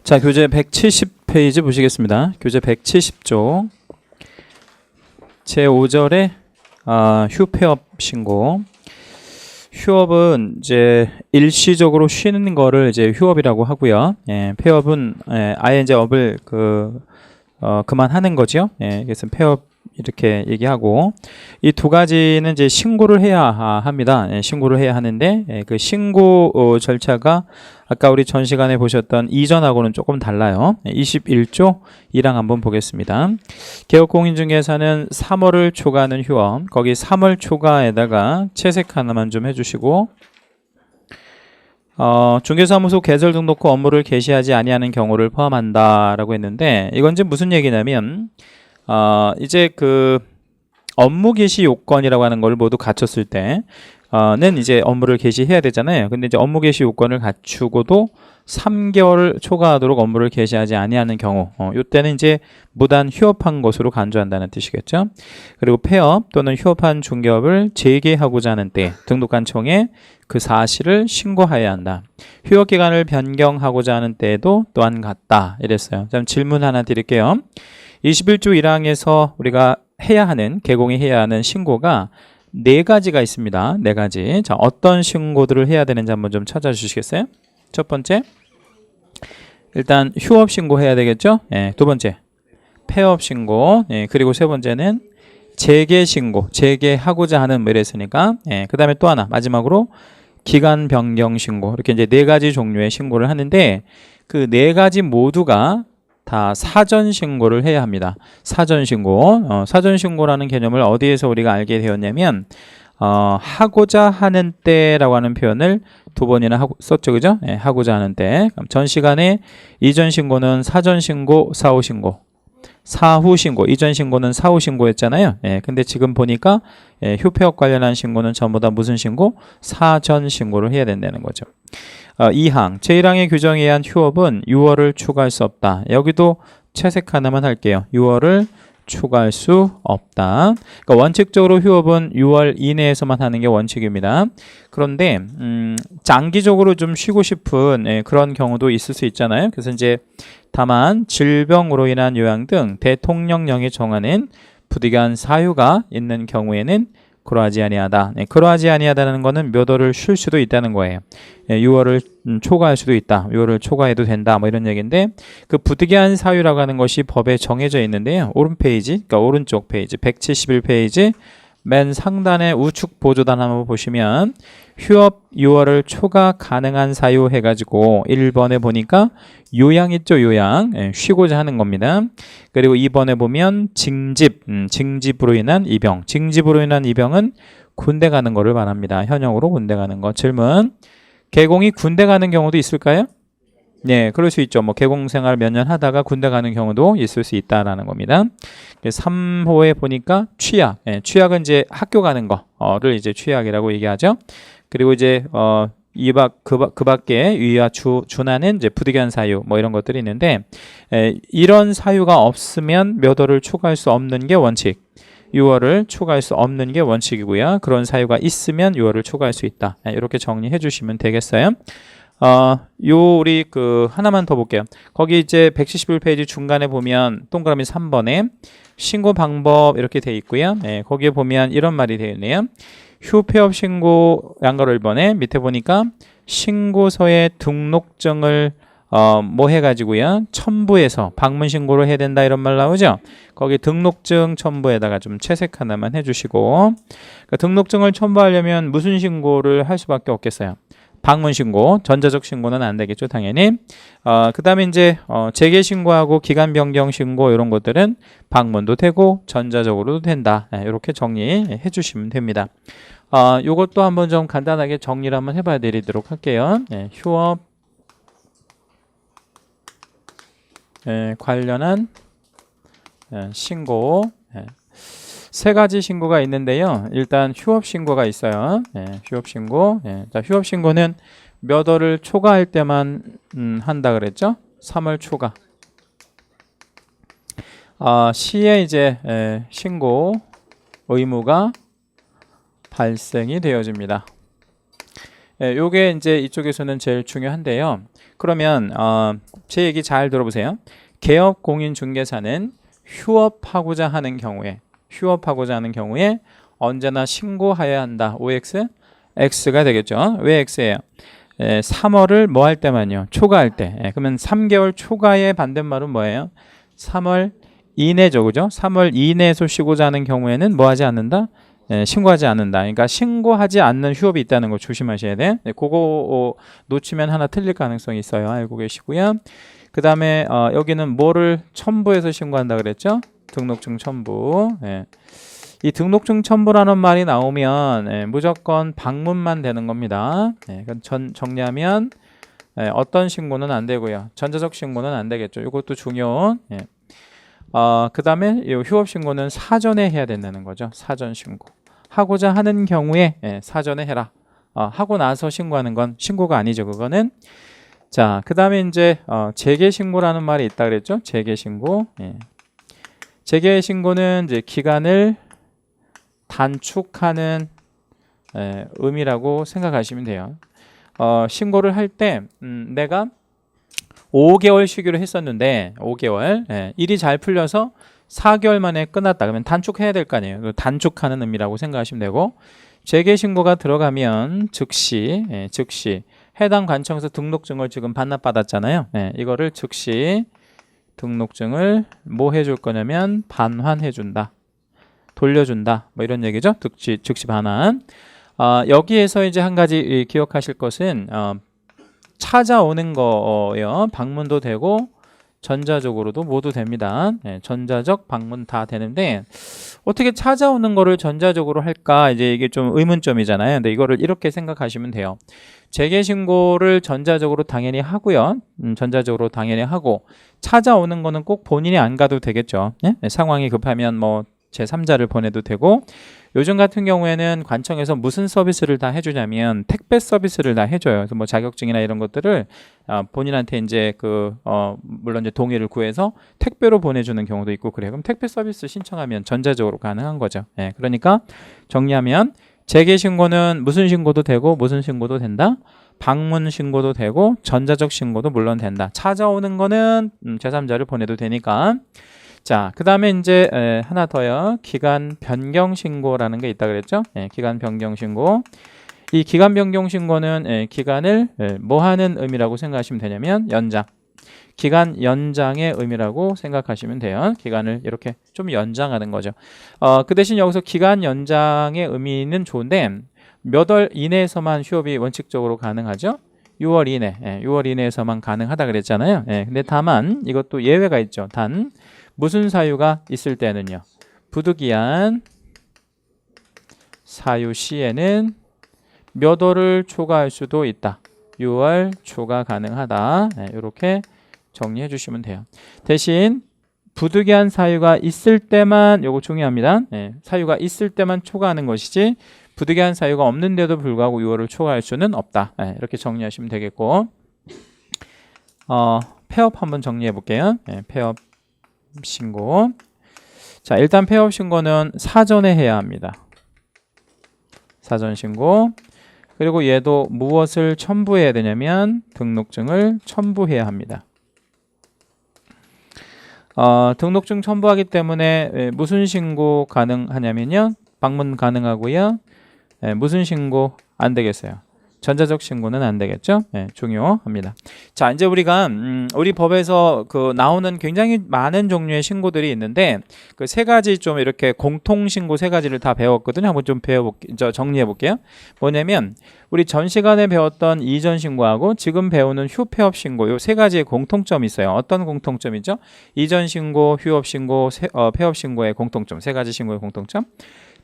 자, 교재 170페이지 보시겠습니다. 교재 170쪽 제5절에 휴폐업 신고. 휴업은 이제 일시적으로 쉬는 거를 이제 휴업이라고 하고요. 폐업은 아예 이제 업을 그만하는 거죠. 그래서 폐업 이렇게 얘기하고, 이 두 가지는 이제 신고를 해야 합니다. 신고를 해야 하는데 그 신고 절차가 아까 우리 전 시간에 보셨던 이전하고는 조금 달라요. 21조 1항 한번 보겠습니다. 개업공인중개사는 3월을 초과하는 휴업, 거기 3월 초과에다가 채색 하나만 좀 해주시고, 중개사무소 개설 등록 후 업무를 개시하지 아니하는 경우를 포함한다라고 했는데, 이건 이제 무슨 얘기냐면 이제 그 업무 개시 요건이라고 하는 걸 모두 갖췄을 때는 이제 업무를 개시해야 되잖아요. 근데 이제 업무 개시 요건을 갖추고도 3개월을 초과하도록 업무를 개시하지 아니하는 경우, 이때는 이제 무단 휴업한 것으로 간주한다는 뜻이겠죠. 그리고 폐업 또는 휴업한 중개업을 재개하고자 하는 때 등록관청에 그 사실을 신고해야 한다. 휴업 기간을 변경하고자 하는 때에도 또한 같다. 이랬어요. 그럼 질문 하나 드릴게요. 21조 1항에서 우리가 해야 하는, 개공이 해야 하는 신고가 4가지가 있습니다. 4가지. 자, 어떤 신고들을 해야 되는지 한번 좀 찾아주시겠어요? 첫 번째, 일단 휴업 신고 해야 되겠죠? 두 번째, 폐업 신고. 그리고 세 번째는 재개 신고, 재개하고자 하는 뭐 이랬으니까. 그 다음에 또 하나, 마지막으로 기간 변경 신고. 이렇게 이제 4가지 종류의 신고를 하는데, 그 4가지 모두가 다 사전 신고를 해야 합니다. 사전 신고. 사전 신고라는 개념을 어디에서 우리가 알게 되었냐면, 하고자 하는 때라고 하는 표현을 2번이나 썼죠, 그죠? 하고자 하는 때. 그럼 전 시간에 이전 신고는 사전 신고, 사후 신고. 사후 신고, 이전 신고는 사후 신고였잖아요. 근데 지금 보니까 휴폐업 관련한 신고는 전부 다 무슨 신고? 사전 신고를 해야 된다는 거죠. 2항, 제1항의 규정에 의한 휴업은 6월을 초과할 수 없다. 여기도 채색 하나만 할게요. 6월을 초과할 수 없다. 그러니까 원칙적으로 휴업은 6월 이내에서만 하는 게 원칙입니다. 그런데 장기적으로 좀 쉬고 싶은 그런 경우도 있을 수 있잖아요. 그래서 이제 다만 질병으로 인한 요양 등 대통령령이 정하는 부득이한 사유가 있는 경우에는 그러하지 아니하다. 그러하지 아니하다는 거는 몇 월을 쉴 수도 있다는 거예요. 6월을 초과할 수도 있다. 6월을 초과해도 된다. 뭐 이런 얘기인데, 그 부득이한 사유라고 하는 것이 법에 정해져 있는데요. 그러니까 오른쪽 페이지 171페이지 맨 상단의 우측 보조단 한번 보시면 휴업 6월을 초과 가능한 사유 해가지고 1번에 보니까 요양 있죠, 요양. 쉬고자 하는 겁니다. 그리고 2번에 보면 징집으로 인한 입영. 징집으로 인한 입영은 군대 가는 거를 말합니다. 현역으로 군대 가는 거. 질문, 개공이 군대 가는 경우도 있을까요? 네, 그럴 수 있죠. 뭐 개공 생활 몇 년 하다가 군대 가는 경우도 있을 수 있다라는 겁니다. 3호에 보니까 취약. 취약은 이제 학교 가는 거를 이제 취약이라고 얘기하죠. 그리고 이제 그 밖에 위와 준하는 이제 부득이한 사유 뭐 이런 것들이 있는데, 이런 사유가 없으면 몇 월을 초과할 수 없는 게 원칙. 6월을 초과할 수 없는 게 원칙이고요. 그런 사유가 있으면 6월을 초과할 수 있다. 이렇게 정리해 주시면 되겠어요. 우리 하나만 더 볼게요. 거기 이제 171페이지 중간에 보면 동그라미 3번에 신고 방법 이렇게 돼 있고요. 거기에 보면 이런 말이 되어 있네요. 휴폐업 신고 양가로 1번에 밑에 보니까 신고서에 등록증을 뭐 해가지고요, 첨부해서 방문 신고를 해야 된다 이런 말 나오죠. 거기 등록증 첨부에다가 좀 채색 하나만 해주시고, 그러니까 등록증을 첨부하려면 무슨 신고를 할 수밖에 없겠어요? 방문 신고, 전자적 신고는 안 되겠죠, 당연히. 그 다음에 이제 재개 신고하고 기간 변경 신고 이런 것들은 방문도 되고 전자적으로도 된다. 이렇게 정리해 주시면 됩니다. 요것도 한번 좀 간단하게 정리를 한번 해봐 드리도록 할게요. 휴업 관련한 신고. 3가지 신고가 있는데요. 일단 휴업 신고가 있어요. 휴업 신고. 자, 휴업 신고는 몇 월을 초과할 때만 한다 그랬죠? 3월 초과. 시에 이제 신고 의무가 발생이 되어집니다. 예, 요게 이제 이쪽에서는 제일 중요한데요. 그러면 제 얘기 잘 들어보세요. 개업 공인중개사는 휴업하고자 하는 경우에 언제나 신고하여야 한다. OX? X가 되겠죠. 왜 X예요? 3월을 뭐 할 때만요? 초과할 때. 그러면 3개월 초과의 반대말은 뭐예요? 3월 이내죠. 그죠? 3월 이내에서 쉬고자 하는 경우에는 뭐 하지 않는다? 신고하지 않는다. 그러니까 신고하지 않는 휴업이 있다는 거 조심하셔야 돼. 그거 놓치면 하나 틀릴 가능성이 있어요. 알고 계시고요. 그 다음에 여기는 뭐를 첨부해서 신고한다 그랬죠? 등록증 첨부. 이 등록증 첨부라는 말이 나오면 무조건 방문만 되는 겁니다. 정리하면 어떤 신고는 안 되고요. 전자적 신고는 안 되겠죠. 이것도 중요. 그 다음에 이 휴업 신고는 사전에 해야 된다는 거죠. 사전 신고. 하고자 하는 경우에 사전에 해라. 하고 나서 신고하는 건 신고가 아니죠. 그거는. 자, 그 다음에 이제 재개 신고라는 말이 있다 그랬죠. 재개 신고. 재개 신고는 이제 기간을 단축하는 의미라고 생각하시면 돼요. 신고를 할 때 내가 5개월 쉬기로 했었는데 5개월 일이 잘 풀려서 4개월 만에 끝났다. 그러면 단축해야 될 거 아니에요. 단축하는 의미라고 생각하시면 되고, 재개 신고가 들어가면 즉시 해당 관청에서 등록증을 지금 반납받았잖아요. 이거를 즉시 등록증을 뭐 해줄 거냐면 반환해준다. 돌려준다. 뭐 이런 얘기죠. 즉시 반환. 여기에서 이제 한 가지 기억하실 것은 찾아오는 거요. 방문도 되고 전자적으로도 모두 됩니다. 전자적 방문 다 되는데 어떻게 찾아오는 거를 전자적으로 할까? 이제 이게 좀 의문점이잖아요. 근데 이거를 이렇게 생각하시면 돼요. 재개 신고를 전자적으로 당연히 하고요. 전자적으로 당연히 하고 찾아오는 거는 꼭 본인이 안 가도 되겠죠. 상황이 급하면 뭐 제3자를 보내도 되고, 요즘 같은 경우에는 관청에서 무슨 서비스를 다 해주냐면 택배 서비스를 다 해줘요. 그래서 뭐 자격증이나 이런 것들을 본인한테 이제 물론 이제 동의를 구해서 택배로 보내주는 경우도 있고 그래요. 그럼 택배 서비스 신청하면 전자적으로 가능한 거죠. 그러니까 정리하면 재개 신고는 무슨 신고도 되고 무슨 신고도 된다. 방문 신고도 되고 전자적 신고도 물론 된다. 찾아오는 거는 제3자를 보내도 되니까. 자, 그 다음에 이제 하나 더요. 기간 변경 신고라는 게 있다 그랬죠? 기간 변경 신고. 이 기간 변경 신고는 기간을 뭐 하는 의미라고 생각하시면 되냐면 연장. 기간 연장의 의미라고 생각하시면 돼요. 기간을 이렇게 좀 연장하는 거죠. 그 대신 여기서 기간 연장의 의미는 좋은데 몇 월 이내에서만 휴업이 원칙적으로 가능하죠? 6월 이내, 6월 이내에서만 가능하다 그랬잖아요. 근데 다만 이것도 예외가 있죠. 단 무슨 사유가 있을 때는요. 부득이한 사유 시에는 몇 월을 초과할 수도 있다. 6월 초과 가능하다. 이렇게 정리해 주시면 돼요. 대신 부득이한 사유가 있을 때만, 요거 중요합니다. 사유가 있을 때만 초과하는 것이지 부득이한 사유가 없는데도 불구하고 6월을 초과할 수는 없다. 이렇게 정리하시면 되겠고, 폐업 한번 정리해 볼게요. 폐업 신고. 자, 일단 폐업 신고는 사전에 해야 합니다. 사전 신고. 그리고 얘도 무엇을 첨부해야 되냐면 등록증을 첨부해야 합니다. 등록증 첨부하기 때문에 무슨 신고 가능하냐면요. 방문 가능하고요. 무슨 신고 안 되겠어요. 전자적 신고는 안 되겠죠. 중요합니다. 자, 이제 우리가 우리 법에서 나오는 굉장히 많은 종류의 신고들이 있는데 그 세 가지 좀 이렇게 공통 신고 세 가지를 다 배웠거든요. 한번 좀 정리해 볼게요. 뭐냐면 우리 전 시간에 배웠던 이전 신고하고 지금 배우는 휴폐업 신고 요 세 가지의 공통점이 있어요. 어떤 공통점이죠? 이전 신고, 휴업 신고, 폐업 신고의 공통점. 세 가지 신고의 공통점.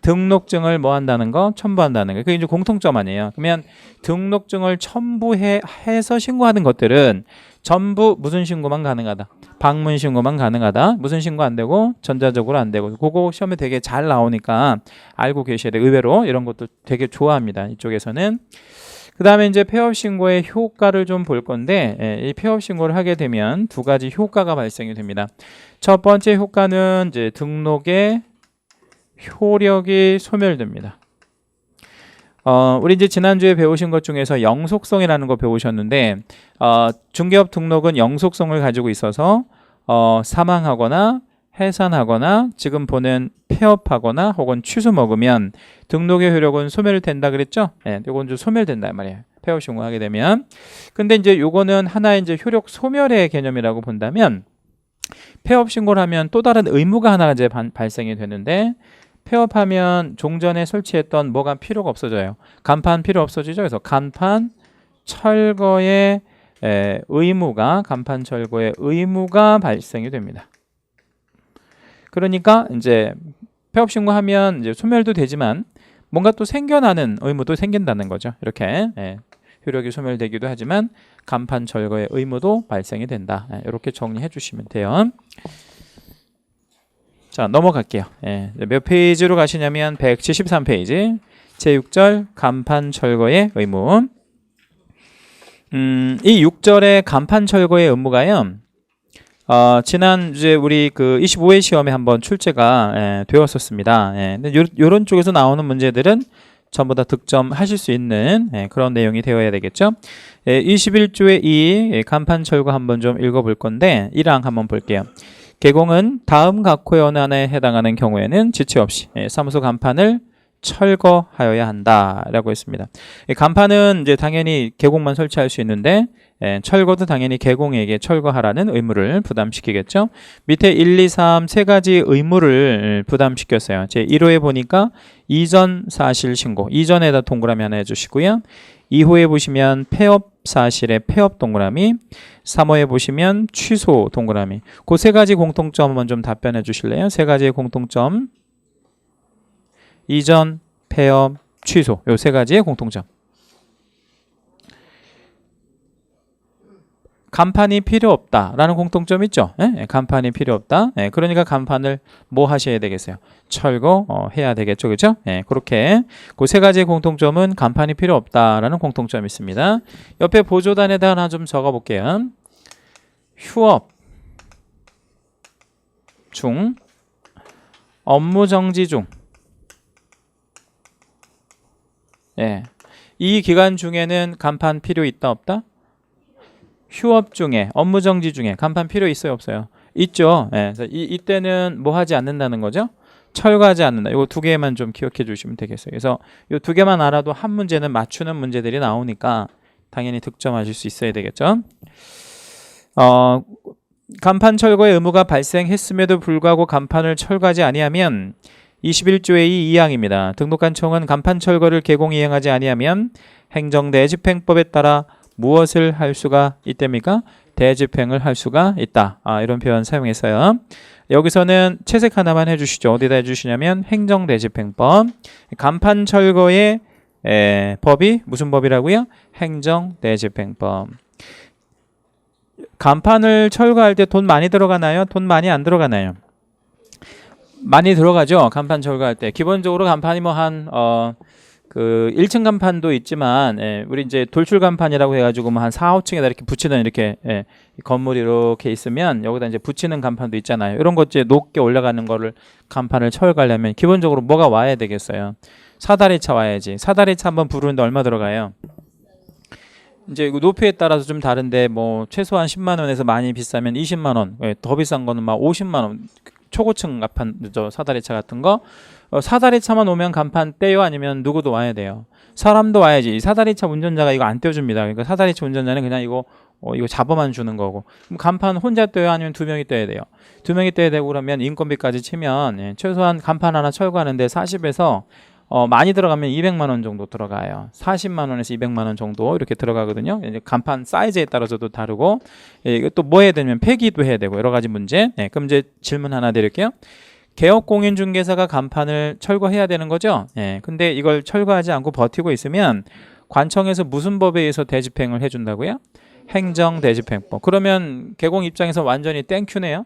등록증을 뭐 한다는 거? 첨부한다는 거. 그게 이제 공통점 아니에요. 그러면 등록증을 첨부해서 신고하는 것들은 전부 무슨 신고만 가능하다? 방문 신고만 가능하다. 무슨 신고 안 되고? 전자적으로 안 되고. 그거 시험에 되게 잘 나오니까 알고 계셔야 돼요. 의외로 이런 것도 되게 좋아합니다. 이쪽에서는. 그 다음에 이제 폐업 신고의 효과를 좀 볼 건데, 이 폐업 신고를 하게 되면 두 가지 효과가 발생이 됩니다. 첫 번째 효과는 이제 등록의 효력이 소멸됩니다. 우리 이제 지난주에 배우신 것 중에서 영속성이라는 거 배우셨는데, 중개업 등록은 영속성을 가지고 있어서, 사망하거나 해산하거나 지금 보는 폐업하거나 혹은 취소 먹으면 등록의 효력은 소멸된다 그랬죠? 예, 이건 좀 소멸된다 말이에요. 폐업 신고하게 되면. 근데 이제 요거는 하나의 이제 효력 소멸의 개념이라고 본다면, 폐업 신고를 하면 또 다른 의무가 하나가 이제 발생이 되는데, 폐업하면 종전에 설치했던 뭐가 필요가 없어져요. 간판 필요 없어지죠. 그래서 간판 철거의 간판 철거의 의무가 발생이 됩니다. 그러니까 이제 폐업 신고하면 이제 소멸도 되지만 뭔가 또 생겨나는 의무도 생긴다는 거죠. 이렇게 효력이 소멸되기도 하지만 간판 철거의 의무도 발생이 된다. 이렇게 정리해 주시면 돼요. 자, 넘어갈게요. 몇 페이지로 가시냐면 173페이지 제6절 간판 철거의 의무. 이 6절의 간판 철거의 의무가요. 지난 이제 우리 그 25회 시험에 한번 출제가 되었었습니다. 근데 요런 쪽에서 나오는 문제들은 전부 다 득점하실 수 있는 그런 내용이 되어야 되겠죠. 21조의 2 간판 철거 한번 좀 읽어볼 건데 1항 한번 볼게요. 개공은 다음 각호의 어느 하나에 해당하는 경우에는 지체 없이 사무소 간판을 철거하여야 한다라고 했습니다. 간판은 이제 당연히 개공만 설치할 수 있는데 철거도 당연히 개공에게 철거하라는 의무를 부담시키겠죠. 밑에 1, 2, 3 세 가지 의무를 부담시켰어요. 제 1호에 보니까 이전 사실 신고, 이전에다 동그라미 하나 해주시고요. 2호에 보시면 폐업 사실의 폐업 동그라미, 3호에 보시면 취소 동그라미. 그 세 가지 공통점 한번 좀 답변해 주실래요? 세 가지의 공통점. 이전, 폐업, 취소. 요 세 가지의 공통점. 간판이 필요 없다라는 공통점 있죠? 간판이 필요 없다. 그러니까 간판을 뭐 하셔야 되겠어요? 철거해야 되겠죠, 그렇죠? 그렇게 그 세 가지의 공통점은 간판이 필요 없다라는 공통점이 있습니다. 옆에 보조단에다 하나 좀 적어볼게요. 휴업 중, 업무 정지 중. 이 기간 중에는 간판 필요 있다 없다? 휴업 중에, 업무 정지 중에 간판 필요 있어요 없어요? 있죠. 그래서 이때는 뭐 하지 않는다는 거죠? 철거하지 않는다. 이거 두 개만 좀 기억해 주시면 되겠어요. 그래서 이 두 개만 알아도 한 문제는 맞추는 문제들이 나오니까 당연히 득점하실 수 있어야 되겠죠. 간판 철거의 의무가 발생했음에도 불구하고 간판을 철거하지 아니하면 21조의 2항입니다. 등록관청은 간판 철거를 개공 이행하지 아니하면 행정대집행법에 따라 무엇을 할 수가 있답니까? 대집행을 할 수가 있다. 이런 표현 사용했어요. 여기서는 채색 하나만 해주시죠. 어디다 해주시냐면 행정대집행법. 간판 철거의 법이 무슨 법이라고요? 행정대집행법. 간판을 철거할 때 돈 많이 들어가나요? 돈 많이 안 들어가나요? 많이 들어가죠. 간판 철거할 때. 기본적으로 간판이 뭐 그 1층 간판도 있지만 우리 이제 돌출 간판이라고 해가지고 뭐 한 4, 5층에다 이렇게 붙이는 이렇게 건물이 이렇게 있으면 여기다 이제 붙이는 간판도 있잖아요. 이런 것 이제 높게 올라가는 거를 간판을 철거하려면 기본적으로 뭐가 와야 되겠어요? 사다리차 와야지. 사다리차 한번 부르는데 얼마 들어가요? 이제 높이에 따라서 좀 다른데 뭐 최소한 10만 원에서 많이 비싸면 20만 원, 더 비싼 거는 막 50만 원. 초고층 간판, 사다리차 같은 거. 사다리차만 오면 간판 떼요? 아니면 누구도 와야 돼요? 사람도 와야지. 사다리차 운전자가 이거 안 떼어줍니다. 그러니까 사다리차 운전자는 그냥 이거 잡아만 주는 거고. 그럼 간판 혼자 떼요? 아니면 두 명이 떼야 돼요? 두 명이 떼야 되고 그러면 인건비까지 치면 최소한 간판 하나 철거하는데 40에서 많이 들어가면 200만 원 정도 들어가요. 40만 원에서 200만 원 정도 이렇게 들어가거든요. 이제 간판 사이즈에 따라서도 다르고, 이것도 뭐 해야 되냐면 폐기도 해야 되고 여러 가지 문제. 그럼 이제 질문 하나 드릴게요. 개업공인중개사가 간판을 철거해야 되는 거죠. 근데 이걸 철거하지 않고 버티고 있으면 관청에서 무슨 법에 의해서 대집행을 해준다고요? 행정대집행법. 그러면 개공 입장에서 완전히 땡큐네요.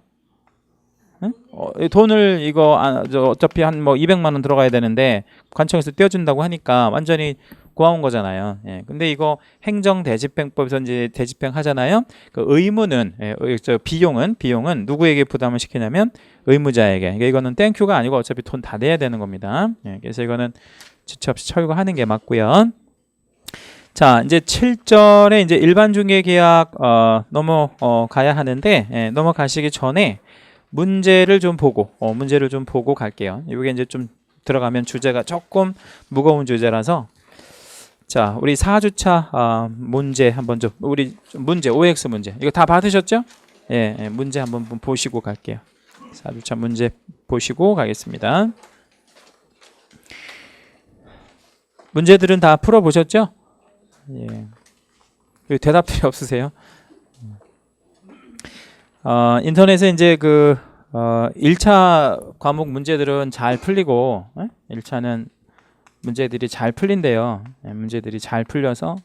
돈을 이거 어차피 한 뭐 200만 원 들어가야 되는데 관청에서 떼어준다고 하니까 완전히 고마운 거잖아요. 근데 이거 행정대집행법에서 이제 대집행 하잖아요. 그 의무는 비용은 누구에게 부담을 시키냐면 의무자에게. 그러니까 이거는 땡큐가 아니고 어차피 돈 다 내야 되는 겁니다. 그래서 이거는 지체 없이 철거하는 게 맞고요. 자, 이제 7절에 이제 일반 중개 계약 넘어가야 하는데 넘어가시기 전에 문제를 좀 보고 갈게요. 이게 이제 좀 들어가면 주제가 조금 무거운 주제라서 자, 우리 4주차 문제 한번 좀 우리 문제 OX 문제 이거 다 받으셨죠? 예, 문제 한번 보시고 갈게요. 4주차 문제 보시고 가겠습니다. 문제들은 다 풀어 보셨죠? 예. 대답들이 없으세요? 인터넷에 이제 1차 과목 문제들은 잘 풀리고 1차는 문제들이 잘 풀린대요. 문제들이 잘 풀려서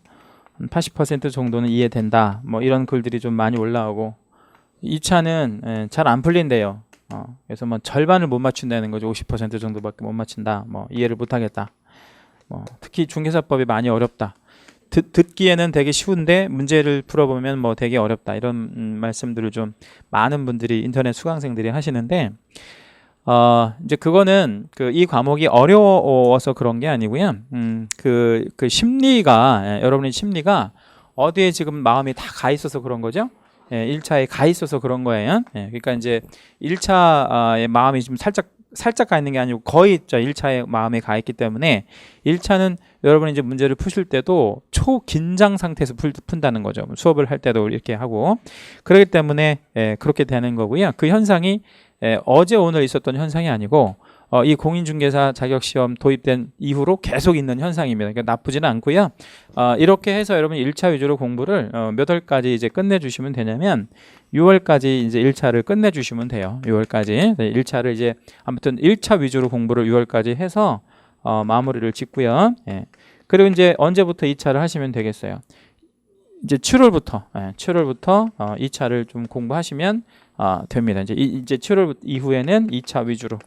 한 80% 정도는 이해된다. 뭐 이런 글들이 좀 많이 올라오고 2차는 잘 안 풀린대요. 그래서 뭐 절반을 못 맞춘다는 거죠. 50% 정도밖에 못 맞춘다. 뭐 이해를 못 하겠다. 특히 중개사법이 많이 어렵다. 듣기에는 되게 쉬운데 문제를 풀어보면 뭐 되게 어렵다. 이런 말씀들을 좀 많은 분들이 인터넷 수강생들이 하시는데 이제 그거는 이 과목이 어려워서 그런 게 아니고요. 그 심리가 여러분의 심리가 어디에 지금 마음이 다 가 있어서 그런 거죠. 1차에 가 있어서 그런 거예요. 그러니까 이제 1차의 마음이 좀 살짝 가 있는 게 아니고 거의 1차에 마음에 가 있기 때문에 1차는 여러분이 이제 문제를 푸실 때도 초긴장 상태에서 푼다는 거죠. 수업을 할 때도 이렇게 하고 그렇기 때문에 그렇게 되는 거고요. 그 현상이 어제 오늘 있었던 현상이 아니고 이 공인중개사 자격시험 도입된 이후로 계속 있는 현상입니다. 그러니까 나쁘지는 않고요. 이렇게 해서 여러분 1차 위주로 공부를 몇 월까지 이제 끝내주시면 되냐면 6월까지 이제 1차를 끝내주시면 돼요. 6월까지 1차를 이제 아무튼 1차 위주로 공부를 6월까지 해서 마무리를 짓고요. 그리고 이제 언제부터 2차를 하시면 되겠어요. 이제 7월부터 2차를 좀 공부하시면 됩니다. 이제 7월 이후에는 2차 위주로.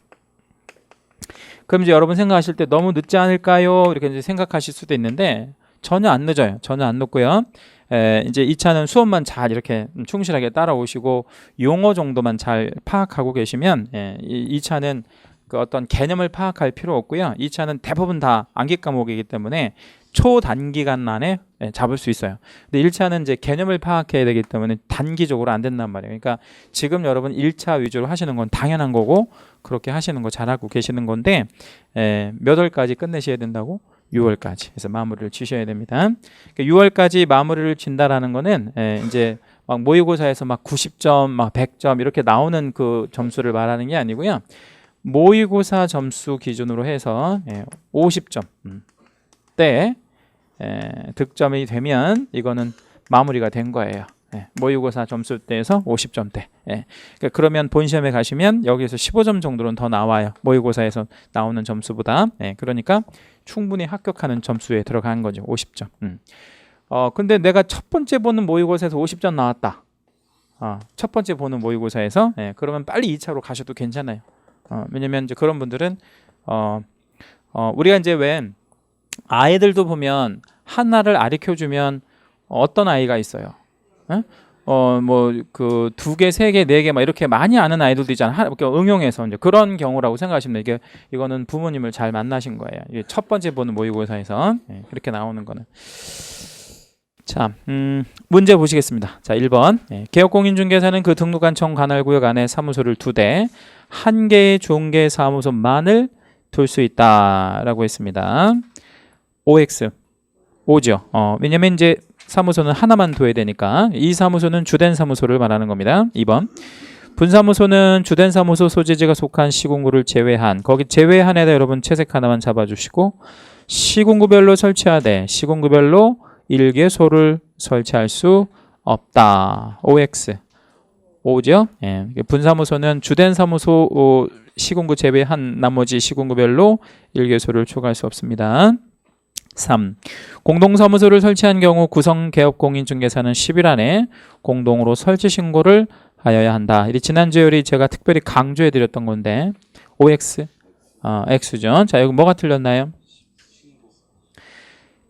그럼 이제 여러분 생각하실 때 너무 늦지 않을까요? 이렇게 이제 생각하실 수도 있는데 전혀 안 늦어요. 전혀 안 늦고요. 이제 2차는 수업만 잘 이렇게 충실하게 따라오시고 용어 정도만 잘 파악하고 계시면 2차는 그 어떤 개념을 파악할 필요 없고요. 2차는 대부분 다 암기 과목이기 때문에 초단기간 안에 잡을 수 있어요. 근데 1차는 이제 개념을 파악해야 되기 때문에 단기적으로 안 된단 말이에요. 그러니까 지금 여러분 1차 위주로 하시는 건 당연한 거고 그렇게 하시는 거 잘하고 계시는 건데 몇 월까지 끝내셔야 된다고? 6월까지. 그래서 마무리를 지셔야 됩니다. 그러니까 6월까지 마무리를 진다라는 거는 이제 막 모의고사에서 막 90점, 막 100점 이렇게 나오는 그 점수를 말하는 게 아니고요. 모의고사 점수 기준으로 해서 50점 때 득점이 되면 이거는 마무리가 된 거예요. 모의고사 점수대에서 50점대. 그러니까 그러면 본시험에 가시면 여기서 15점 정도는 더 나와요. 모의고사에서 나오는 점수보다. 그러니까 충분히 합격하는 점수에 들어간 거죠. 50점. 근데 내가 첫 번째 보는 모의고사에서 50점 나왔다. 첫 번째 보는 모의고사에서 그러면 빨리 2차로 가셔도 괜찮아요. 왜냐면 이제 그런 분들은 우리가 이제 왜 아이들도 보면 하나를 가르쳐주면 어떤 아이가 있어요. 뭐 그 2개, 3개, 4개 막 이렇게 많이 아는 아이들도 있잖아요. 이렇게 응용해서 이제 그런 경우라고 생각하시면 돼요. 이거는 부모님을 잘 만나신 거예요. 이게 첫 번째 보는 모의고사에서 그렇게 나오는 거는. 자, 문제 보시겠습니다. 자, 1번. 개업공인중개사는 그 등록한 청 관할구역 안에 사무소를 2대, 1개의 중개사무소만을 둘 수 있다라고 했습니다. OX 5죠. 왜냐면 이제 사무소는 하나만 둬야 되니까 이 사무소는 주된 사무소를 말하는 겁니다. 2번. 분사무소는 주된 사무소 소재지가 속한 시군구를 제외한, 거기 제외한에다 여러분 채색 하나만 잡아주시고, 시군구별로 설치하되 시군구별로 일개소를 설치할 수 없다. OX 5죠. 분사무소는 주된 사무소 시군구 제외한 나머지 시군구별로 일개소를 초과할 수 없습니다. 3. 공동사무소를 설치한 경우 구성개업공인중개사는 10일 안에 공동으로 설치 신고를 하여야 한다. 이 지난주에 우리 제가 특별히 강조해 드렸던 건데 OX X죠. 자, 여기 뭐가 틀렸나요?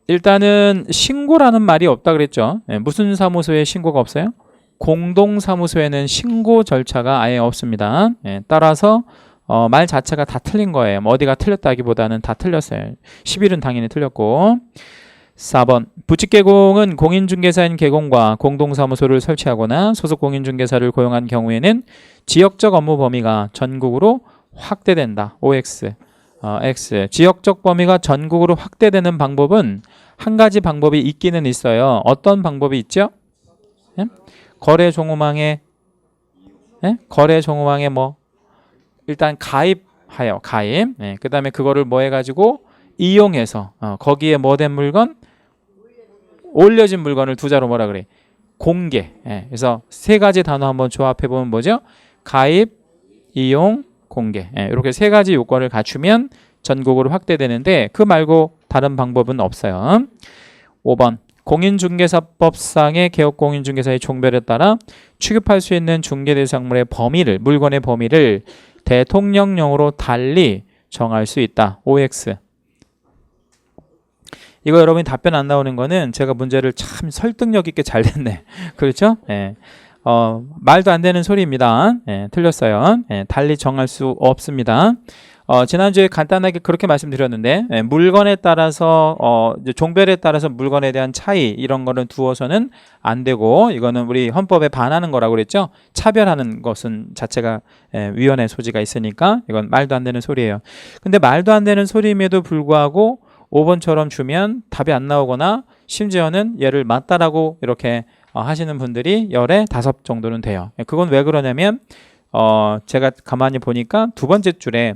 일단은 신고라는 말이 없다 그랬죠. 무슨 사무소에 신고가 없어요? 공동사무소에는 신고 절차가 아예 없습니다. 따라서 말 자체가 다 틀린 거예요. 뭐 어디가 틀렸다기보다는 다 틀렸어요. 10일은 당연히 틀렸고. 4번 부칙개공은 공인중개사인 개공과 공동사무소를 설치하거나 소속 공인중개사를 고용한 경우에는 지역적 업무 범위가 전국으로 확대된다. OX. X. 지역적 범위가 전국으로 확대되는 방법은 한 가지 방법이 있기는 있어요. 어떤 방법이 있죠? 예? 거래 종후망에 뭐 일단 가입하여 가입. 그 다음에 그거를 뭐 해가지고 이용해서 거기에 뭐 된 물건? 올려진 물건을 두 자로 뭐라 그래? 공개. 그래서 세 가지 단어 한번 조합해 보면 뭐죠? 가입, 이용, 공개. 이렇게 세 가지 요건을 갖추면 전국으로 확대되는데 그 말고 다른 방법은 없어요. 5번 공인중개사법상의 개업공인중개사의 종별에 따라 취급할 수 있는 중개대상물의 범위를 물건의 범위를 대통령령으로 달리 정할 수 있다. OX. 이거 여러분이 답변 안 나오는 거는 제가 문제를 참 설득력 있게 잘 냈네. 그렇죠? 말도 안 되는 소리입니다. 틀렸어요. 달리 정할 수 없습니다. 지난주에 간단하게 그렇게 말씀드렸는데 물건에 따라서 이제 종별에 따라서 물건에 대한 차이 이런 거는 두어서는 안 되고 이거는 우리 헌법에 반하는 거라고 그랬죠. 차별하는 것은 자체가 위헌의 소지가 있으니까 이건 말도 안 되는 소리예요. 근데 말도 안 되는 소리임에도 불구하고 5번처럼 주면 답이 안 나오거나 심지어는 얘를 맞다라고 이렇게 하시는 분들이 열에 5 정도는 돼요. 그건 왜 그러냐면 제가 가만히 보니까 두 번째 줄에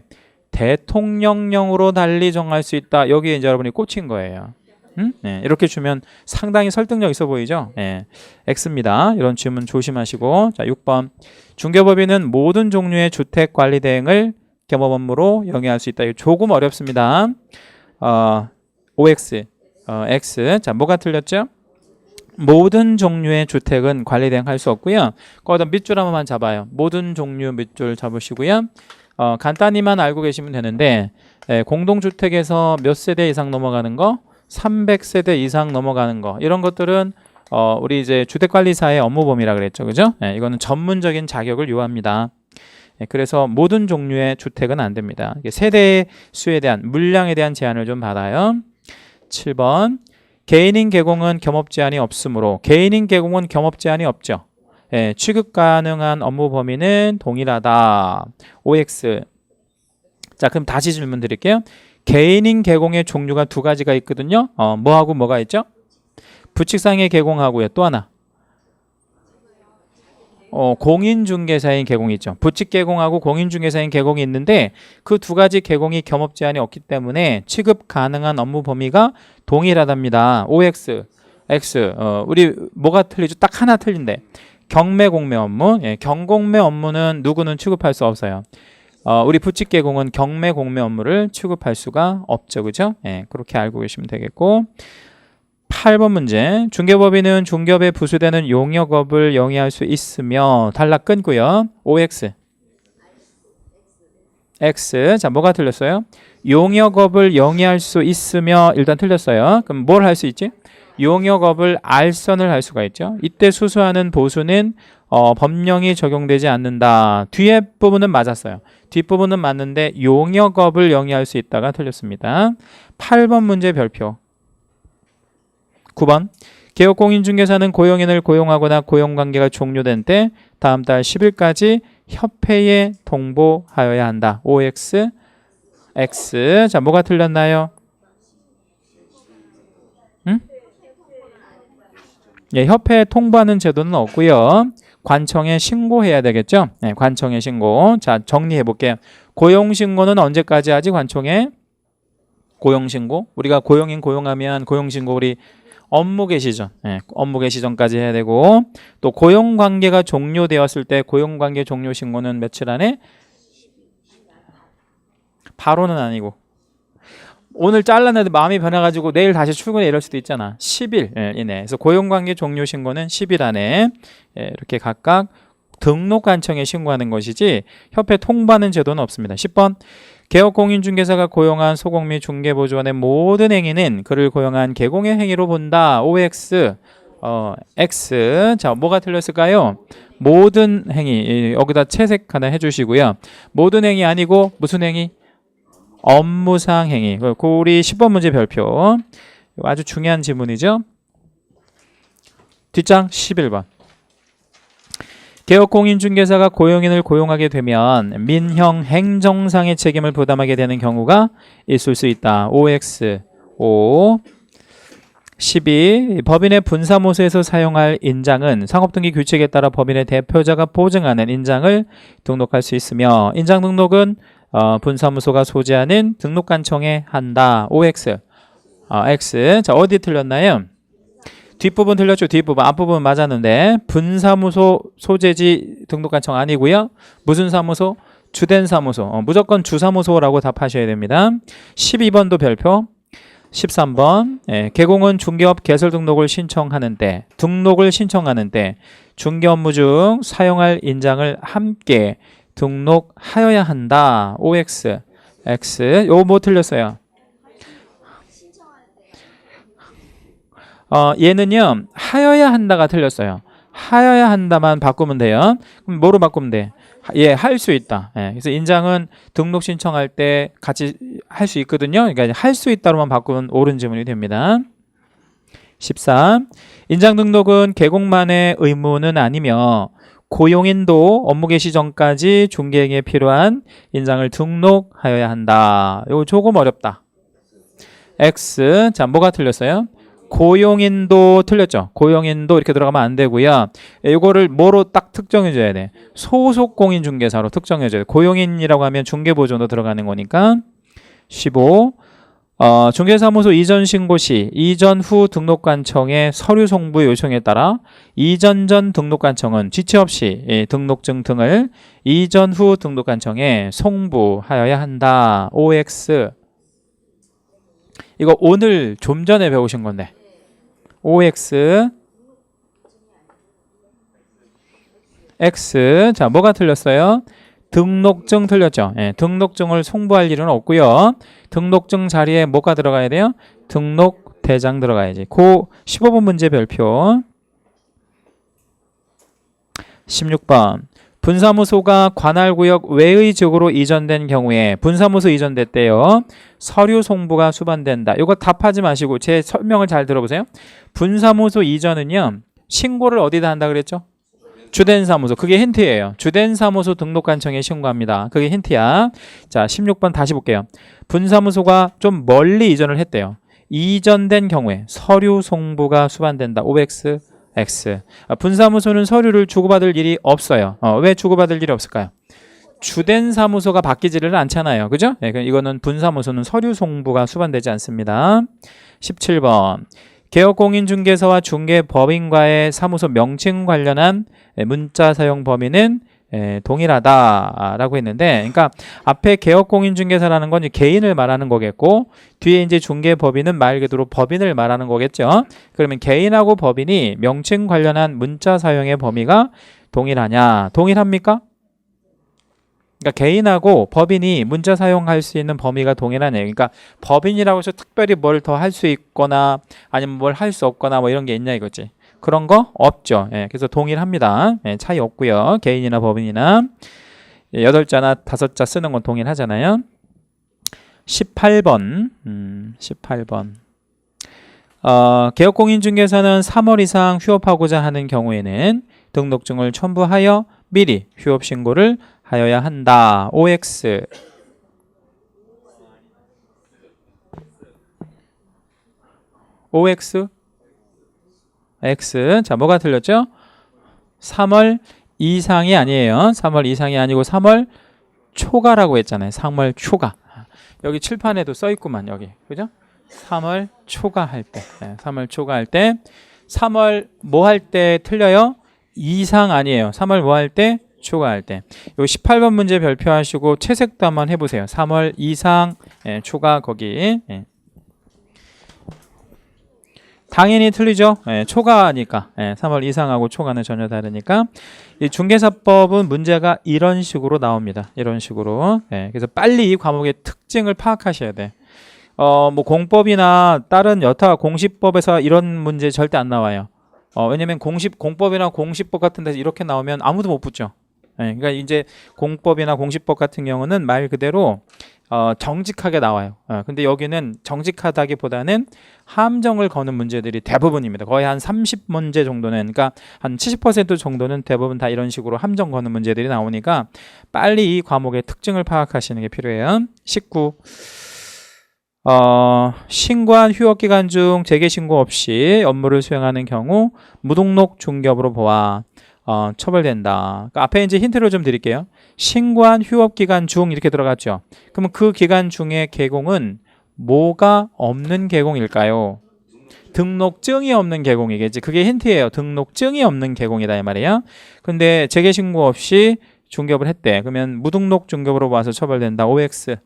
대통령령으로 달리 정할 수 있다. 여기에 이제 여러분이 꽂힌 거예요. 이렇게 주면 상당히 설득력 있어 보이죠? X입니다. 이런 질문 조심하시고. 자, 6번. 중개법인은 모든 종류의 주택 관리 대행을 겸업 업무로 영위할 수 있다. 이거 조금 어렵습니다. OX, X. 자, 뭐가 틀렸죠? 모든 종류의 주택은 관리 대행할 수 없고요. 거기다 밑줄 한 번만 잡아요. 모든 종류 밑줄 잡으시고요. 간단히만 알고 계시면 되는데 공동주택에서 몇 세대 이상 넘어가는 거, 300세대 이상 넘어가는 거 이런 것들은 우리 이제 주택관리사의 업무 범위라 그랬죠, 그죠? 이거는 전문적인 자격을 요합니다. 그래서 모든 종류의 주택은 안 됩니다. 세대 수에 대한 물량에 대한 제한을 좀 받아요. 7번 개인인 개공은 겸업 제한이 없으므로 개인인 개공은 겸업 제한이 없죠. 취급 가능한 업무 범위는 동일하다. OX. 자, 그럼 다시 질문 드릴게요. 개인인 개공의 종류가 두 가지가 있거든요. 뭐하고 뭐가 있죠? 부칙상의 개공하고요. 또 하나. 공인중개사인 개공이 있죠. 부칙 개공하고 공인중개사인 개공이 있는데 그 두 가지 개공이 겸업 제한이 없기 때문에 취급 가능한 업무 범위가 동일하답니다. OX, X. 우리 뭐가 틀리죠? 딱 하나 틀린데. 경매 공매 업무. 경공매 업무는 누구는 취급할 수 없어요. 우리 부칙 개공은 경매 공매 업무를 취급할 수가 없죠. 그죠? 그렇게 알고 계시면 되겠고. 8번 문제. 중개법인은 중개업에 부수되는 용역업을 영위할 수 있으며 단락 끊고요. OX. X. 자, 뭐가 틀렸어요? 용역업을 영위할 수 있으며 일단 틀렸어요. 그럼 뭘 할 수 있지? 용역업을 알선을 할 수가 있죠. 이때 수수하는 보수는 법령이 적용되지 않는다. 뒤에 부분은 맞았어요. 뒷부분은 맞는데 용역업을 영위할 수 있다가 틀렸습니다. 8번 문제 별표. 9번 개업공인중개사는 고용인을 고용하거나 고용관계가 종료된 때 다음 달 10일까지 협회에 통보하여야 한다. OX, X. 자, 뭐가 틀렸나요? 협회에 통보하는 제도는 없고요. 관청에 신고해야 되겠죠? 관청에 신고. 자, 정리해 볼게요. 고용신고는 언제까지 하지? 관청에 고용신고. 우리가 고용인 고용하면 고용신고 우리 업무 개시 전, 업무 개시 전까지 해야 되고 또 고용관계가 종료되었을 때 고용관계 종료 신고는 며칠 안에? 바로는 아니고 오늘 잘랐는데 마음이 변해가지고 내일 다시 출근해 이럴 수도 있잖아. 10일 이내. 그래서 고용관계 종료 신고는 10일 안에 이렇게 각각 등록관청에 신고하는 것이지 협회 통보하는 제도는 없습니다. 10번 개업공인중개사가 고용한 소공 및 중개보조원의 모든 행위는 그를 고용한 개공의 행위로 본다. OX, X. 자, 뭐가 틀렸을까요? 모든 행위, 여기다 채색 하나 해주시고요. 모든 행위 아니고 무슨 행위? 업무상 행위. 우리 10번 문제 별표. 아주 중요한 지문이죠. 뒷장 11번. 개업공인중개사가 고용인을 고용하게 되면 민형 행정상의 책임을 부담하게 되는 경우가 있을 수 있다. OX 5 12. 법인의 분사무소에서 사용할 인장은 상업등기 규칙에 따라 법인의 대표자가 보증하는 인장을 등록할 수 있으며 인장 등록은 분사무소가 소지하는 등록관청에 한다. OX X. 자, 어디 틀렸나요? 뒷부분 틀렸죠. 뒷부분. 앞부분 맞았는데 분사무소 소재지 등록관청 아니고요. 무슨 사무소? 주된 사무소. 무조건 주사무소라고 답하셔야 됩니다. 12번도 별표. 13번. 개공은 중개업 개설 등록을 신청하는데 중개 업무 중 사용할 인장을 함께 등록하여야 한다. OX X. 요거 뭐 틀렸어요? 얘는요 하여야 한다가 틀렸어요. 하여야 한다만 바꾸면 돼요. 그럼 뭐로 바꾸면 돼? 예, 할 수 있다. 예, 그래서 인장은 등록 신청할 때 같이 할 수 있거든요. 그러니까 할 수 있다로만 바꾸면 옳은 지문이 됩니다. 13. 인장 등록은 개공만의 의무는 아니며 고용인도 업무 개시 전까지 중개행위에 필요한 인장을 등록하여야 한다. 이거 조금 어렵다. X. 자, 뭐가 틀렸어요? 고용인도 틀렸죠. 고용인도 이렇게 들어가면 안 되고요. 이거를 뭐로 딱 특정해 줘야 돼? 소속 공인중개사로 특정해 줘야 돼. 고용인이라고 하면 중개보조도 들어가는 거니까. 15. 중개사무소 이전 신고 시 이전 후 등록관청의 서류 송부 요청에 따라 이전 전 등록관청은 지체 없이 등록증 등을 이전 후 등록관청에 송부하여야 한다. OX. 이거 오늘 좀 전에 배우신 건데. OX X. 자, 뭐가 틀렸어요? 등록증 틀렸죠. 예, 등록증을 송부할 일은 없고요. 등록증 자리에 뭐가 들어가야 돼요? 등록대장 들어가야지. 고 15번 문제 별표. 16번. 분사무소가 관할구역 외의 지역으로 이전된 경우에 분사무소 이전됐대요. 서류 송부가 수반된다. 이거 답하지 마시고 제 설명을 잘 들어보세요. 분사무소 이전은요. 신고를 어디다 한다 그랬죠? 주된 사무소. 그게 힌트예요. 주된 사무소 등록관청에 신고합니다. 그게 힌트야. 자, 16번 다시 볼게요. 분사무소가 좀 멀리 이전을 했대요. 이전된 경우에 서류 송부가 수반된다. OX X. 분사무소는 서류를 주고받을 일이 없어요. 왜 주고받을 일이 없을까요? 주된 사무소가 바뀌지를 않잖아요. 그죠? 네, 이거는 분사무소는 서류 송부가 수반되지 않습니다. 17번. 개업공인중개사와 중개법인과의 사무소 명칭 관련한 문자 사용 범위는 동일하다라고 했는데, 그러니까 앞에 개업공인중개사라는 건 개인을 말하는 거겠고, 뒤에 이제 중개법인은 말 그대로 법인을 말하는 거겠죠. 그러면 개인하고 법인이 명칭 관련한 문자 사용의 범위가 동일하냐? 동일합니까? 그러니까 개인하고 법인이 문자 사용할 수 있는 범위가 동일하네요. 그러니까 법인이라고 해서 특별히 뭘 더 할 수 있거나 아니면 뭘 할 수 없거나 뭐 이런 게 있냐 이거지. 그런 거 없죠. 예, 그래서 동일합니다. 예, 차이 없고요. 개인이나 법인이나 8자나 5자 쓰는 건 동일하잖아요. 18번. 18번. 개업공인중개사는 3월 이상 휴업하고자 하는 경우에는 등록증을 첨부하여 미리 휴업 신고를 하여야 한다. OX. OX. X. 자, 뭐가 틀렸죠? 3월 이상이 아니에요. 3월 이상이 아니고 3월 초과라고 했잖아요. 3월 초과. 여기 칠판에도 써 있구만, 여기. 그죠? 3월 초과할 때. 네, 3월 초과할 때. 3월 뭐 할 때 틀려요? 이상 아니에요. 3월 뭐 할 때? 초과할 때. 요 18번 문제 별표하시고 채색도 한번 해보세요. 3월 이상 초과 거기. 당연히 틀리죠. 초과니까. 3월 이상하고 초과는 전혀 다르니까. 이 중개사법은 문제가 이런 식으로 나옵니다. 이런 식으로. 그래서 빨리 이 과목의 특징을 파악하셔야 돼. 뭐 공법이나 다른 여타 공시법에서 이런 문제 절대 안 나와요. 왜냐면 공법이나 공시법 같은 데서 이렇게 나오면 아무도 못 붙죠. 예, 그러니까 이제 공법이나 공시법 같은 경우는 말 그대로 정직하게 나와요. 근데 여기는 정직하다기보다는 함정을 거는 문제들이 대부분입니다. 거의 한 30문제 정도는, 그러니까 한 70% 정도는 대부분 다 이런 식으로 함정 거는 문제들이 나오니까 빨리 이 과목의 특징을 파악하시는 게 필요해요. 19. 신고한 휴업기간 중 재개신고 없이 업무를 수행하는 경우 무등록 중개업으로 보아 처벌된다. 그러니까 앞에 이제 힌트를 좀 드릴게요. 신고한 휴업기간 중 이렇게 들어갔죠. 그러면 그 기간 중에 개공은 뭐가 없는 개공일까요? 등록증이 없는 개공이겠지. 그게 힌트예요. 등록증이 없는 개공이다 이 말이에요. 근데 재개신고 없이 중개업을 했대. 그러면 무등록 중개업으로 봐서 처벌된다. OX.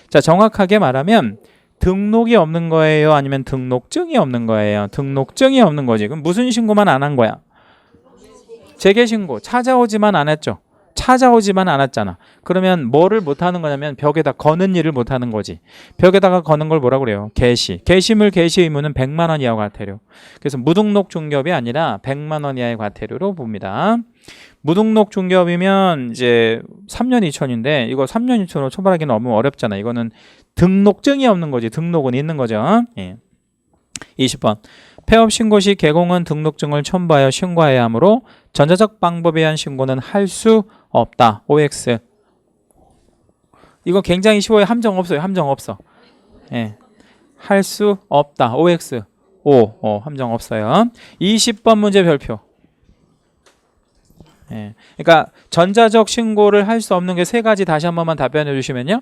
자, 정확하게 말하면 등록이 없는 거예요? 아니면 등록증이 없는 거예요? 등록증이 없는 거지. 그럼 무슨 신고만 안 한 거야? 재개신고. 찾아오지만 안 했죠. 찾아오지만 않았잖아. 그러면 뭐를 못하는 거냐면 벽에다 거는 일을 못하는 거지. 벽에다가 거는 걸 뭐라고 그래요? 개시. 개시물 개시 의무는 100만 원 이하 과태료. 그래서 무등록 중개업이 아니라 100만 원 이하의 과태료로 봅니다. 무등록 중개업이면 이제 3년 2천인데 이거 3년 2천으로 처벌하기 너무 어렵잖아. 이거는 등록증이 없는 거지. 등록은 있는 거죠. 예. 20번. 폐업 신고 시 개공은 등록증을 첨부하여 신고해야 하므로 전자적 방법에 의한 신고는 할 수 없다. OX. 이거 굉장히 쉬워요. 함정 없어요. 함정 없어. 예. 할 수 없다. OX. 함정 없어요. 20번 문제 별표. 예. 그러니까 전자적 신고를 할 수 없는 게 세 가지 다시 한 번만 답변해 주시면요.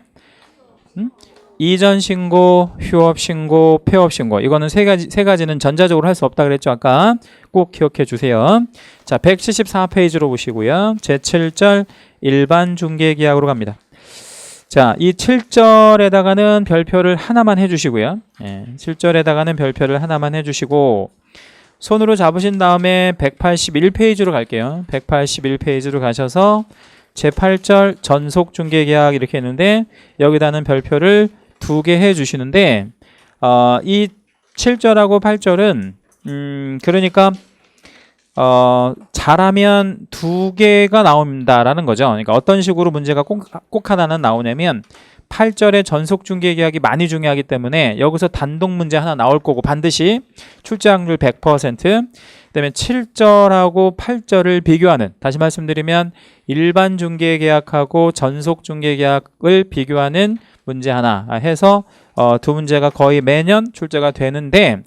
이전 신고, 휴업 신고, 폐업 신고. 이거는 세 가지는 전자적으로 할 수 없다 그랬죠. 아까 꼭 기억해 주세요. 자, 174페이지로 보시고요. 제7절 일반 중개계약으로 갑니다. 자, 이 7절에다가는 별표를 하나만 해 주시고요. 예, 7절에다가는 별표를 하나만 해 주시고 손으로 잡으신 다음에 181페이지로 갈게요. 181페이지로 가셔서 제8절 전속중개계약 이렇게 했는데 여기다는 별표를 2개 해 주시는데 이 7절하고 8절은 그러니까 잘하면 2개가 나온다라는 거죠. 그러니까 어떤 식으로 문제가 꼭 하나는 나오냐면 8절의 전속중개계약이 많이 중요하기 때문에 여기서 단독 문제 하나 나올 거고 반드시 출제 확률 100%. 그다음에 7절하고 8절을 비교하는, 다시 말씀드리면 일반 중개계약하고 전속중개계약을 비교하는 문제 하나 해서 두 문제가 거의 매년 출제가 되는데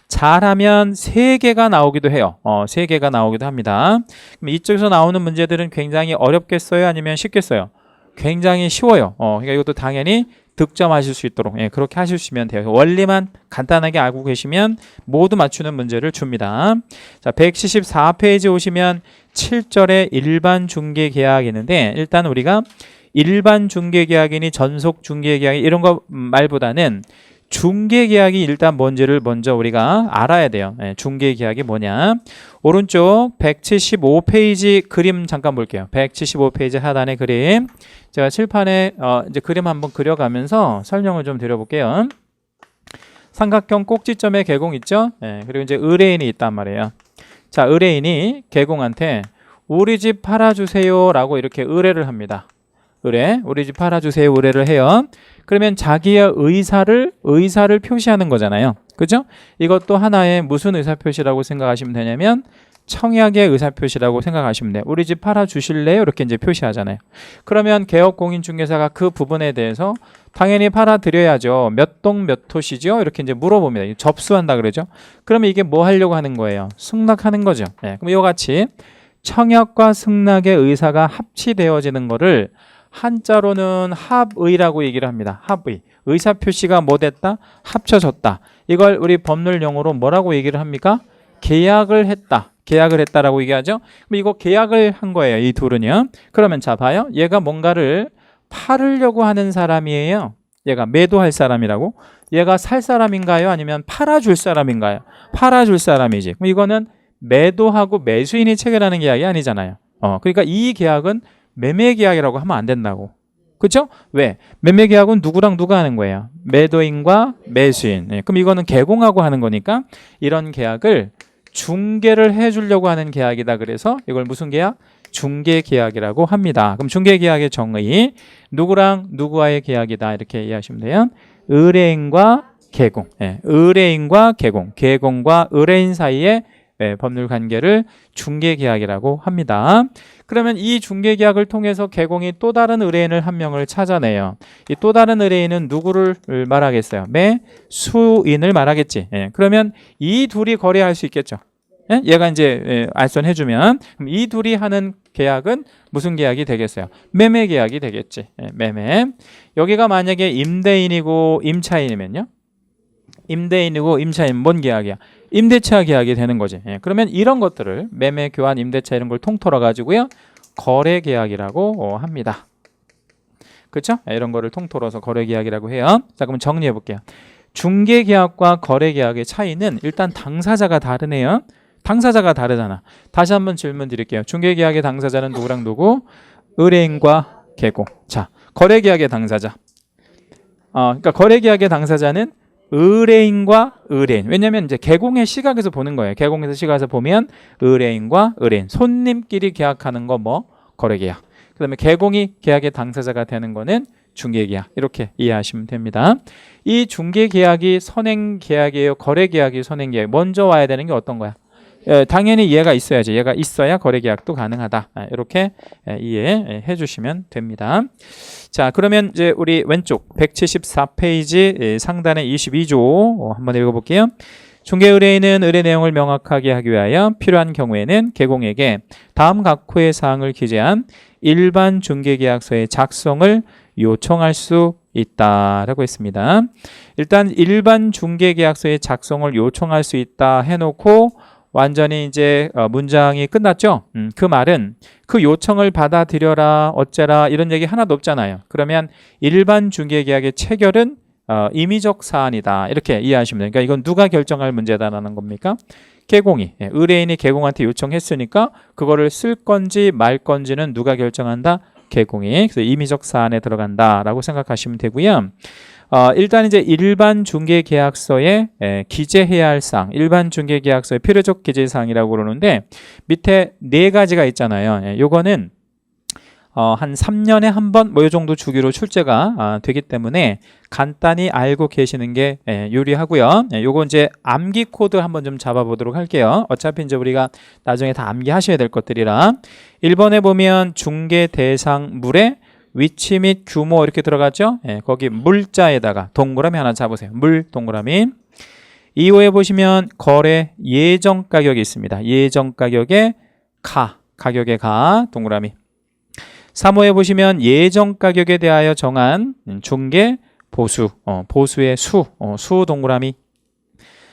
잘하면 3개가 나오기도 해요. 3개가 나오기도 합니다. 그럼 이쪽에서 나오는 문제들은 굉장히 어렵겠어요? 아니면 쉽겠어요? 굉장히 쉬워요. 그러니까 이것도 당연히 득점하실 수 있도록 그렇게 하시면 돼요. 원리만 간단하게 알고 계시면 모두 맞추는 문제를 줍니다. 자, 174페이지 오시면 7절에 일반 중개계약이 있는데 일단 우리가 일반 중개계약이니 전속 중개계약이 이런 거 말보다는 중개계약이 일단 뭔지를 먼저 우리가 알아야 돼요. 중개계약이 뭐냐. 오른쪽 175페이지 그림 잠깐 볼게요. 175페이지 하단의 그림. 제가 칠판에 이제 그림 한번 그려가면서 설명을 좀 드려볼게요. 삼각형 꼭지점에 개공 있죠? 그리고 이제 의뢰인이 있단 말이에요. 자, 의뢰인이 개공한테 우리 집 팔아주세요 라고 이렇게 의뢰를 합니다. 우리 집 팔아주세요 의뢰를 해요. 그러면 자기의 의사를 표시하는 거잖아요. 그죠? 이것도 하나의 무슨 의사표시라고 생각하시면 되냐면 청약의 의사표시라고 생각하시면 돼요. 우리 집 팔아주실래요? 이렇게 이제 표시하잖아요. 그러면 개업공인중개사가 그 부분에 대해서 당연히 팔아드려야죠. 몇 동 몇 호시죠? 이렇게 이제 물어봅니다. 접수한다 그러죠. 그러면 이게 뭐 하려고 하는 거예요? 승낙하는 거죠. 그럼 이와 같이 청약과 승낙의 의사가 합치되어지는 거를 한자로는 합의라고 얘기를 합니다. 합의. 의사표시가 뭐 됐다? 합쳐졌다. 이걸 우리 법률 용어로 뭐라고 얘기를 합니까? 계약을 했다. 계약을 했다라고 얘기하죠. 그럼 이거 계약을 한 거예요. 이 둘은요. 그러면 자 봐요. 얘가 뭔가를 팔으려고 하는 사람이에요. 얘가 매도할 사람이라고. 얘가 살 사람인가요? 아니면 팔아줄 사람인가요? 팔아줄 사람이지. 그럼 이거는 매도하고 매수인이 체결하는 계약이 아니잖아요. 그러니까 이 계약은 매매 계약이라고 하면 안 된다고. 그렇죠? 왜? 매매 계약은 누구랑 누가 하는 거예요? 매도인과 매수인. 예, 그럼 이거는 개공하고 하는 거니까 이런 계약을 중개를 해주려고 하는 계약이다. 그래서 이걸 무슨 계약? 중개 계약이라고 합니다. 그럼 중개 계약의 정의 누구랑 누구와의 계약이다 이렇게 이해하시면 돼요. 의뢰인과 개공. 예, 의뢰인과 개공, 개공과 의뢰인 사이의 법률 관계를 중개 계약이라고 합니다. 그러면 이 중개 계약을 통해서 개공이 또 다른 의뢰인을 한 명을 찾아내요. 이 또 다른 의뢰인은 누구를 말하겠어요? 매수인을 말하겠지. 예, 그러면 이 둘이 거래할 수 있겠죠. 예? 얘가 이제 알선해주면 그럼 이 둘이 하는 계약은 무슨 계약이 되겠어요? 매매 계약이 되겠지. 예, 매매. 여기가 만약에 임대인이고 임차인이면요. 임대인이고 임차인 뭔 계약이야? 임대차 계약이 되는 거지. 예, 그러면 이런 것들을 매매, 교환, 임대차 이런 걸 통틀어 가지고요 거래 계약이라고 합니다. 그렇죠? 예, 이런 거를 통틀어서 거래 계약이라고 해요. 자, 그럼 정리해 볼게요. 중개 계약과 거래 계약의 차이는 일단 당사자가 다르네요. 당사자가 다르잖아. 다시 한번 질문 드릴게요. 중개 계약의 당사자는 누구랑 누구? 의뢰인과 개공. 자, 거래 계약의 당사자. 그러니까 거래 계약의 당사자는 의뢰인과 의뢰인. 왜냐면 이제 개공의 시각에서 보는 거예요. 개공에서 시각에서 보면 의뢰인과 의뢰인. 손님끼리 계약하는 거 뭐 거래 계약. 그다음에 개공이 계약의 당사자가 되는 거는 중개 계약. 이렇게 이해하시면 됩니다. 이 중개 계약이 선행 계약이에요. 거래 계약이 선행 계약. 먼저 와야 되는 게 어떤 거야? 당연히 얘가 있어야지. 얘가 있어야 거래 계약도 가능하다. 이렇게 이해해 주시면 됩니다. 자, 그러면 이제 우리 왼쪽 174페이지 상단의 22조 한번 읽어볼게요. 중개 의뢰인은 의뢰 내용을 명확하게 하기 위하여 필요한 경우에는 개공에게 다음 각호의 사항을 기재한 일반 중개계약서의 작성을 요청할 수 있다라고 했습니다. 일단 일반 중개계약서의 작성을 요청할 수 있다 해놓고 완전히 이제 문장이 끝났죠. 그 말은 그 요청을 받아들여라 어째라 이런 얘기 하나도 없잖아요. 그러면 일반 중개계약의 체결은 임의적 사안이다 이렇게 이해하시면 돼요. 그러니까 이건 누가 결정할 문제다라는 겁니까? 개공이. 의뢰인이 개공한테 요청했으니까 그거를 쓸 건지 말 건지는 누가 결정한다? 개공이. 그래서 임의적 사안에 들어간다라고 생각하시면 되고요. 일단 이제 일반 중개계약서에 기재해야 할 사항, 일반 중개계약서의 필요적 기재사항이라고 그러는데 밑에 네 가지가 있잖아요. 요거는 한 3년에 한 번 뭐 이 정도 주기로 출제가 되기 때문에 간단히 알고 계시는 게 유리하고요. 요거 이제 암기 코드 한번 좀 잡아보도록 할게요. 어차피 이제 우리가 나중에 다 암기하셔야 될 것들이라 1번에 보면 중개 대상물의 위치 및 규모 이렇게 들어갔죠. 거기 물자에다가 동그라미 하나 잡으세요. 물 동그라미. 2호에 보시면 거래 예정 가격이 있습니다. 예정 가격에 가격의 동그라미. 3호에 보시면 예정 가격에 대하여 정한 중개 보수, 보수의 수 동그라미.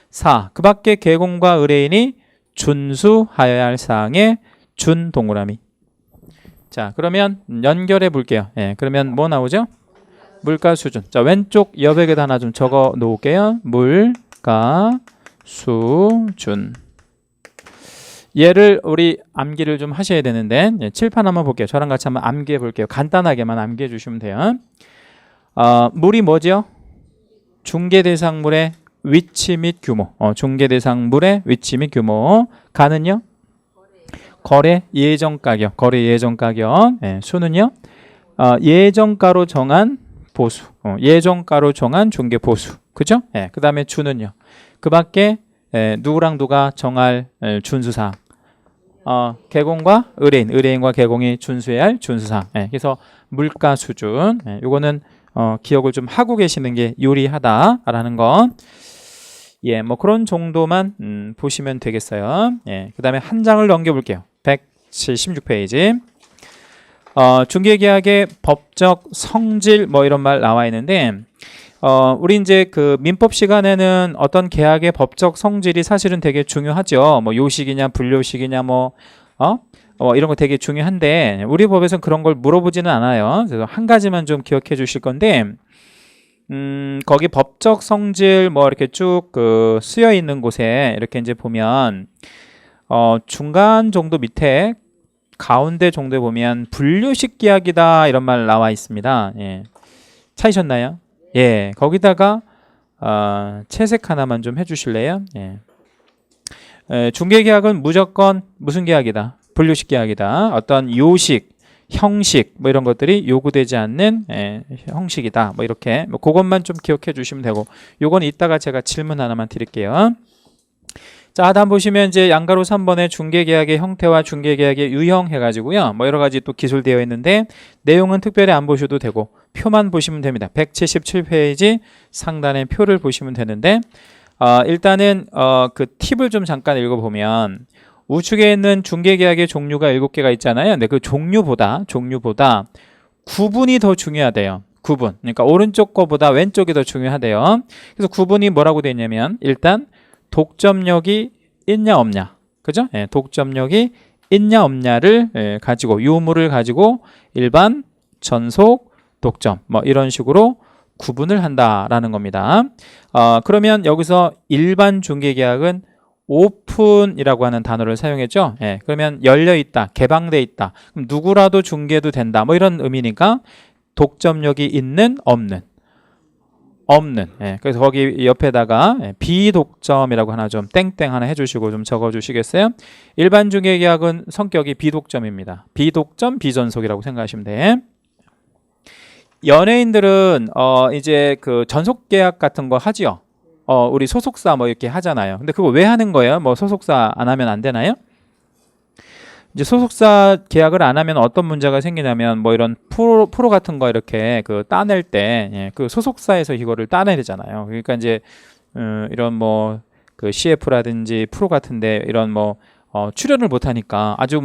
4. 그 밖에 개공과 의뢰인이 준수하여야 할 사항의 준 동그라미. 자, 그러면 연결해 볼게요. 그러면 뭐 나오죠? 물가 수준. 자, 왼쪽 여백에다 하나 좀 적어 놓을게요. 물가 수준. 얘를 우리 암기를 좀 하셔야 되는데 칠판 한번 볼게요. 저랑 같이 한번 암기해 볼게요. 간단하게만 암기해 주시면 돼요. 물이 뭐죠? 중개 대상물의 위치 및 규모. 중개 대상물의 위치 및 규모. 가는요? 거래 예정 가격. 거래 예정 가격. 수는요? 예정가로 정한 보수. 예정가로 정한 중개 보수. 그죠? 그 다음에 주는요? 그 밖에 누구랑 누가 정할 준수사항. 개공과 의뢰인, 의뢰인과 개공이 준수해야 할 준수사항. 그래서 물가 수준. 요거는 기억을 좀 하고 계시는 게 유리하다라는 거. 뭐 그런 정도만 보시면 되겠어요. 그 다음에 한 장을 넘겨볼게요. 176페이지. 중개계약의 법적 성질 뭐 이런 말 나와 있는데 우리 이제 그 민법 시간에는 어떤 계약의 법적 성질이 사실은 되게 중요하죠. 뭐 요식이냐 불요식이냐 이런 거 되게 중요한데 우리 법에서는 그런 걸 물어보지는 않아요. 그래서 한 가지만 좀 기억해 주실 건데 거기 법적 성질 뭐 이렇게 쭉 그 쓰여 있는 곳에 이렇게 이제 보면 중간 정도 밑에 가운데 정도에 보면 분류식 계약이다 이런 말 나와 있습니다. 예. 찾으셨나요? 예, 거기다가 채색 하나만 좀 해주실래요? 예. 중개계약은 무조건 무슨 계약이다? 분류식 계약이다. 어떤 요식, 형식 뭐 이런 것들이 요구되지 않는 형식이다. 뭐 이렇게 뭐 그것만 좀 기억해 주시면 되고, 요건 이따가 제가 질문 하나만 드릴게요. 자, 다음 보시면 이제 양가로 3번에 중개계약의 형태와 중개계약의 유형 해가지고요. 뭐 여러 가지 또 기술되어 있는데 내용은 특별히 안 보셔도 되고 표만 보시면 됩니다. 177페이지 상단의 표를 보시면 되는데 일단은 그 팁을 좀 잠깐 읽어보면 우측에 있는 중개계약의 종류가 7개가 있잖아요. 근데 그 종류보다 구분이 더 중요하대요. 구분. 그러니까 오른쪽 거보다 왼쪽이 더 중요하대요. 그래서 구분이 뭐라고 되어 있냐면 일단 독점력이 있냐 없냐, 그죠? 예, 독점력이 있냐 없냐를 가지고 유무를 가지고 일반, 전속, 독점 뭐 이런 식으로 구분을 한다라는 겁니다. 그러면 여기서 일반 중개계약은 오픈이라고 하는 단어를 사용했죠. 예, 그러면 열려 있다, 개방돼 있다. 그럼 누구라도 중개도 된다. 뭐 이런 의미니까 독점력이 있는, 없는. 예, 그래서 거기 옆에다가 비독점이라고 하나 좀 땡땡 하나 해주시고 좀 적어주시겠어요? 일반 중개계약은 성격이 비독점입니다. 비독점, 비전속이라고 생각하시면 돼. 연예인들은 이제 그 전속계약 같은 거 하지요. 우리 소속사 뭐 이렇게 하잖아요. 근데 그거 왜 하는 거예요? 뭐 소속사 안 하면 안 되나요? 이제 소속사 계약을 안 하면 어떤 문제가 생기냐면 뭐 이런 프로 같은 거 이렇게 그 따낼 때 그 소속사에서 이거를 따내야 되잖아요. 그러니까 이제 이런 뭐 그 CF라든지 프로 같은데 이런 뭐 출연을 못 하니까 아주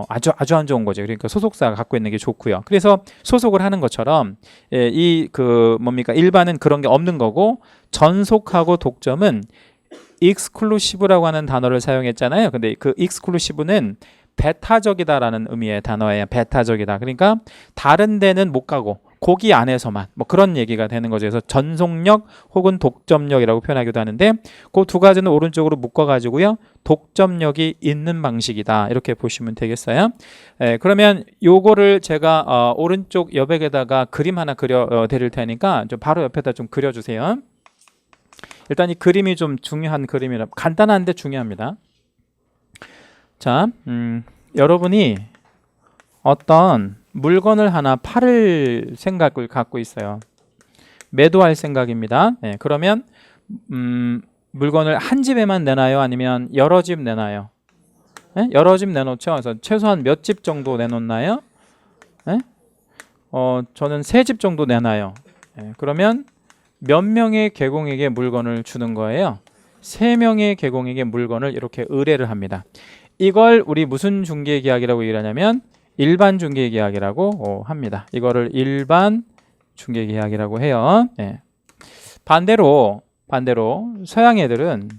아주 안 좋은 거죠. 그러니까 소속사가 갖고 있는 게 좋고요. 그래서 소속을 하는 것처럼 이 그 뭡니까 일반은 그런 게 없는 거고 전속하고 독점은 익스클루시브라고 하는 단어를 사용했잖아요. 근데 그 익스클루시브는 배타적이다라는 의미의 단어예요. 배타적이다. 그러니까 다른 데는 못 가고 거기 안에서만 뭐 그런 얘기가 되는 거죠. 그래서 전속력 혹은 독점력이라고 표현하기도 하는데 그 두 가지는 오른쪽으로 묶어 가지고요. 독점력이 있는 방식이다. 이렇게 보시면 되겠어요. 그러면 요거를 제가 오른쪽 여백에다가 그림 하나 그려 드릴 테니까 좀 바로 옆에다 좀 그려 주세요. 일단 이 그림이 좀 중요한 그림이라 간단한데 중요합니다. 자, 여러분이 어떤 물건을 하나 팔을 생각을 갖고 있어요. 매도할 생각입니다. 네, 그러면 물건을 한 집에만 내나요? 아니면 여러 집 내나요? 네? 여러 집 내놓죠. 그래서 최소한 몇 집 정도 내놓나요? 네? 저는 3집 정도 내놔요. 네, 그러면 몇 명의 개공에게 물건을 주는 거예요? 3명의 개공에게 물건을 이렇게 의뢰를 합니다. 이걸 우리 무슨 중개계약이라고 얘기하냐면 일반 중개계약이라고 합니다. 이거를 일반 중개계약이라고 해요. 네. 반대로 서양 애들은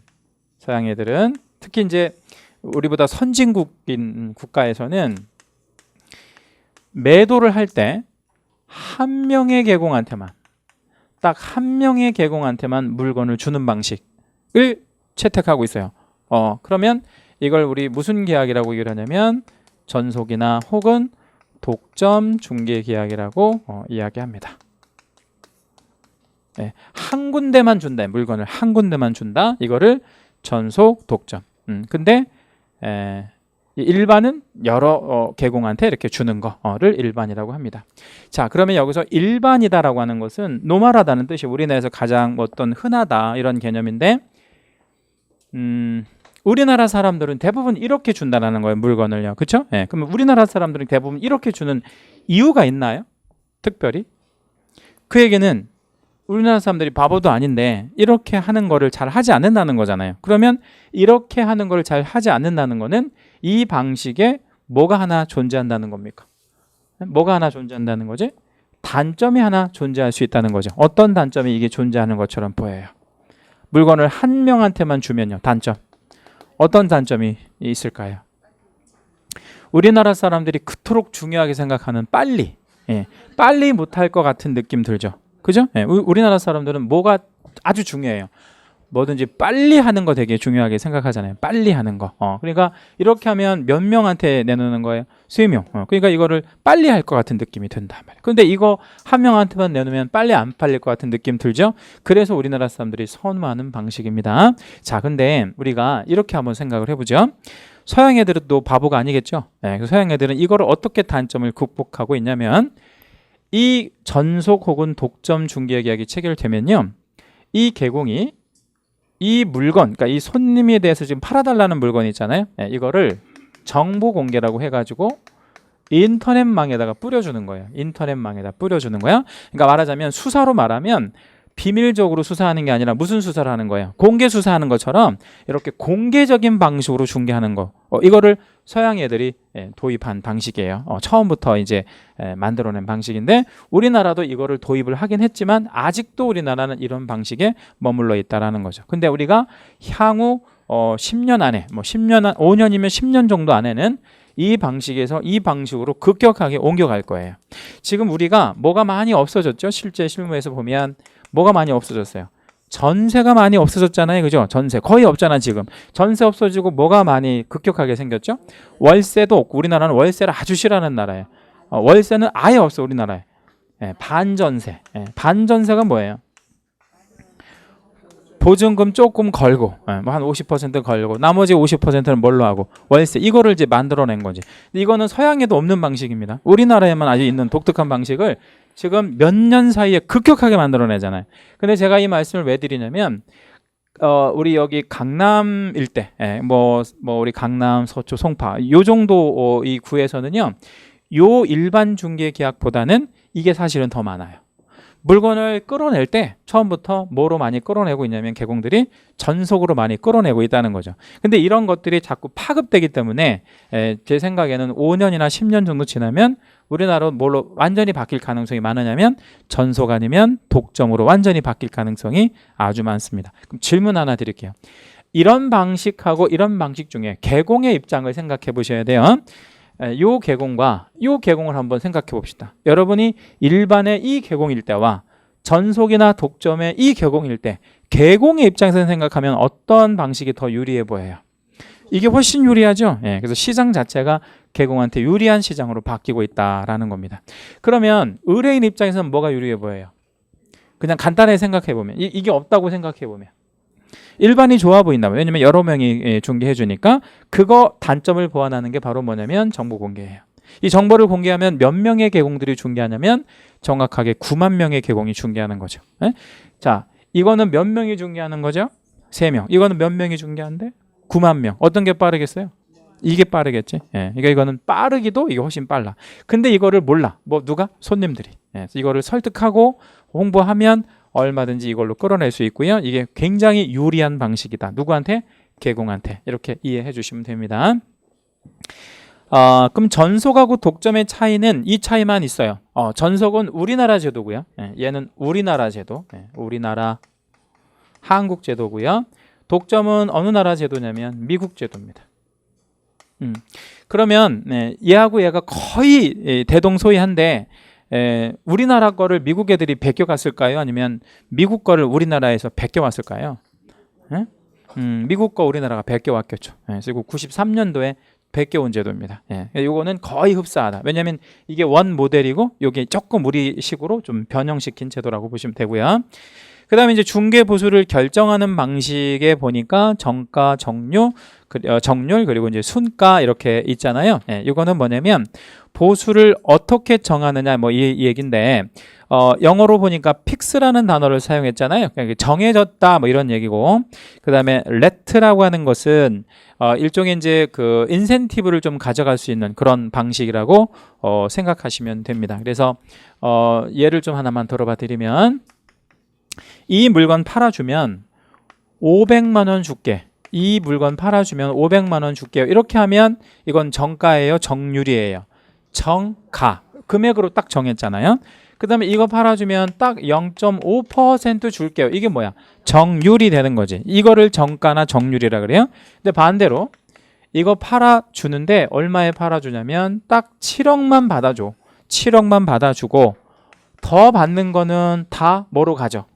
특히 이제 우리보다 선진국인 국가에서는 매도를 할 때 한 명의 개공한테만 딱 한 명의 개공한테만 물건을 주는 방식을 채택하고 있어요. 그러면 이걸 우리 무슨 계약이라고 얘기를 하냐면 전속이나 혹은 독점 중개 계약이라고 이야기합니다. 네, 한 군데만 준다. 물건을 한 군데만 준다. 이거를 전속, 독점. 근데 일반은 여러 개공한테 이렇게 주는 거를 일반이라고 합니다. 자, 그러면 여기서 일반이다라고 하는 것은 노멀하다는 뜻이 우리나라에서 가장 어떤 흔하다 이런 개념인데 우리나라 사람들은 대부분 이렇게 준다라는 거예요. 물건을요. 그렇죠? 네, 그러면 우리나라 사람들은 대부분 이렇게 주는 이유가 있나요? 특별히? 그 얘기는 우리나라 사람들이 바보도 아닌데 이렇게 하는 거를 잘 하지 않는다는 거잖아요. 그러면 이렇게 하는 거를 잘 하지 않는다는 거는 이 방식에 뭐가 하나 존재한다는 겁니까? 뭐가 하나 존재한다는 거지? 단점이 하나 존재할 수 있다는 거죠. 어떤 단점이 이게 존재하는 것처럼 보여요? 물건을 한 명한테만 주면요. 단점. 어떤 단점이 있을까요? 우리나라 사람들이 그토록 중요하게 생각하는 빨리. 빨리 못할 것 같은 느낌 들죠. 그죠? 우리나라 사람들은 뭐가 아주 중요해요. 뭐든지 빨리 하는 거 되게 중요하게 생각하잖아요. 빨리 하는 거. 그러니까 이렇게 하면 몇 명한테 내놓는 거예요? 3명. 그러니까 이거를 빨리 할 것 같은 느낌이 든단 말이에요. 근데 이거 한 명한테만 내놓으면 빨리 안 팔릴 것 같은 느낌 들죠? 그래서 우리나라 사람들이 선호하는 방식입니다. 자, 근데 우리가 이렇게 한번 생각을 해보죠. 서양 애들은 또 바보가 아니겠죠? 네, 서양 애들은 이거를 어떻게 단점을 극복하고 있냐면 이 전속 혹은 독점 중개 계약이 체결되면요. 이 개공이 이 물건, 그러니까 이 손님에 대해서 지금 팔아달라는 물건 있잖아요. 네, 이거를 정보 공개라고 해가지고 인터넷망에다가 뿌려주는 거예요. 인터넷망에다 뿌려주는 거야. 그러니까 말하자면 수사로 말하면 비밀적으로 수사하는 게 아니라 무슨 수사를 하는 거예요? 공개 수사하는 것처럼 이렇게 공개적인 방식으로 중개하는 거. 이거를 서양 애들이 도입한 방식이에요. 처음부터 이제 만들어낸 방식인데 우리나라도 이거를 도입을 하긴 했지만 아직도 우리나라는 이런 방식에 머물러 있다라는 거죠. 근데 우리가 향후 10년 안에 5년이면 10년 정도 안에는 이 방식에서 이 방식으로 급격하게 옮겨갈 거예요. 지금 우리가 뭐가 많이 없어졌죠? 실제 실무에서 보면 뭐가 많이 없어졌어요? 전세가 많이 없어졌잖아요. 그죠? 전세 거의 없잖아 지금. 전세 없어지고 뭐가 많이 급격하게 생겼죠? 월세도 없고 우리나라는 월세를 아주 싫어하는 나라예요. 월세는 아예 없어 우리나라에. 반전세. 반전세가 뭐예요? 보증금 조금 걸고 뭐 한 50% 걸고 나머지 50%는 뭘로 하고 월세 이거를 이제 만들어낸 거지. 이거는 서양에도 없는 방식입니다. 우리나라에만 아직 있는 독특한 방식을 지금 몇 년 사이에 급격하게 만들어내잖아요. 근데 제가 이 말씀을 왜 드리냐면 우리 여기 강남 일대 뭐 우리 강남, 서초, 송파 요 정도 이 구에서는요. 요 일반 중개 계약보다는 이게 사실은 더 많아요. 물건을 끌어낼 때 처음부터 뭐로 많이 끌어내고 있냐면 개공들이 전속으로 많이 끌어내고 있다는 거죠. 근데 이런 것들이 자꾸 파급되기 때문에 제 생각에는 5년이나 10년 정도 지나면 우리나라로 뭘로 완전히 바뀔 가능성이 많으냐면 전속 아니면 독점으로 완전히 바뀔 가능성이 아주 많습니다. 그럼 질문 하나 드릴게요. 이런 방식하고 이런 방식 중에 개공의 입장을 생각해 보셔야 돼요. 요 개공과 요 개공을 한번 생각해 봅시다. 여러분이 일반의 이 개공일 때와 전속이나 독점의 이 개공일 때 개공의 입장에서 생각하면 어떤 방식이 더 유리해 보여요? 이게 훨씬 유리하죠. 그래서 시장 자체가 개공한테 유리한 시장으로 바뀌고 있다라는 겁니다. 그러면 의뢰인 입장에서는 뭐가 유리해 보여요? 그냥 간단하게 생각해 보면 이게 없다고 생각해 보면 일반이 좋아 보인다면 왜냐면 여러 명이 중개해 주니까 그거 단점을 보완하는 게 바로 뭐냐면 정보 공개예요. 이 정보를 공개하면 몇 명의 개공들이 중개하냐면 정확하게 9만 명의 개공이 중개하는 거죠. 자, 이거는 몇 명이 중개하는 거죠? 3명. 이거는 몇 명이 중개하는데? 9만 명. 어떤 게 빠르겠어요? 이게 빠르겠지. 그러니까 이거는 빠르기도 이게 훨씬 빨라. 근데 이거를 몰라. 누가? 손님들이. 그래서 이거를 설득하고 홍보하면 얼마든지 이걸로 끌어낼 수 있고요. 이게 굉장히 유리한 방식이다. 누구한테? 개공한테. 이렇게 이해해 주시면 됩니다. 그럼 전속하고 독점의 차이는 이 차이만 있어요. 전속은 우리나라 제도고요. 얘는 우리나라 제도. 우리나라 한국 제도고요. 독점은 어느 나라 제도냐면 미국 제도입니다. 그러면 얘하고 얘가 거의 대동소이한데 우리나라 거를 미국 애들이 베껴갔을까요? 아니면 미국 거를 우리나라에서 베껴왔을까요? 미국 거 우리나라가 베껴왔겠죠. 그리고 93년도에 베껴온 제도입니다. 이거는 거의 흡사하다. 왜냐하면 이게 원 모델이고 이게 조금 우리식으로 좀 변형시킨 제도라고 보시면 되고요. 그 다음에 이제 중개 보수를 결정하는 방식에 보니까 정가, 정률 그리고 이제 순가 이렇게 있잖아요. 이거는 뭐냐면 보수를 어떻게 정하느냐 이 얘기인데 영어로 보니까 픽스라는 단어를 사용했잖아요. 그러니까 정해졌다 이런 얘기고 그 다음에 let라고 하는 것은 일종의 이제 그 인센티브를 좀 가져갈 수 있는 그런 방식이라고 생각하시면 됩니다. 그래서 예를 좀 하나만 들어봐 드리면 이 물건 팔아주면 500만 원 줄게. 이 물건 팔아주면 500만 원 줄게요. 이렇게 하면 이건 정가예요? 정률이에요? 정가. 금액으로 딱 정했잖아요. 그 다음에 이거 팔아주면 딱 0.5% 줄게요. 이게 뭐야? 정률이 되는 거지. 이거를 정가나 정률이라 그래요. 근데 반대로 이거 팔아주는데 얼마에 팔아주냐면 딱 7억만 받아줘. 7억만 받아주고 더 받는 거는 다 뭐로 가죠?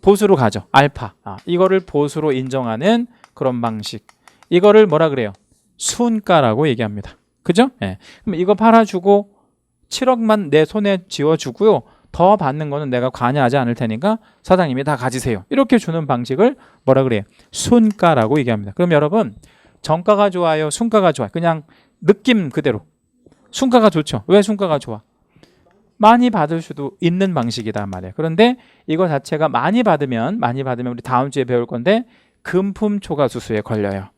보수로 가죠. 알파. 이거를 보수로 인정하는 그런 방식. 이거를 뭐라 그래요? 순가라고 얘기합니다. 그죠? 예. 그럼 이거 팔아주고 7억만 내 손에 쥐어주고요. 더 받는 거는 내가 관여하지 않을 테니까 사장님이 다 가지세요. 이렇게 주는 방식을 뭐라 그래요? 순가라고 얘기합니다. 그럼 여러분, 정가가 좋아요? 순가가 좋아요? 그냥 느낌 그대로. 순가가 좋죠. 왜 순가가 좋아? 많이 받을 수도 있는 방식이다 말이에요. 그런데 이거 자체가 많이 받으면 우리 다음 주에 배울 건데 금품 초과수수에 걸려요.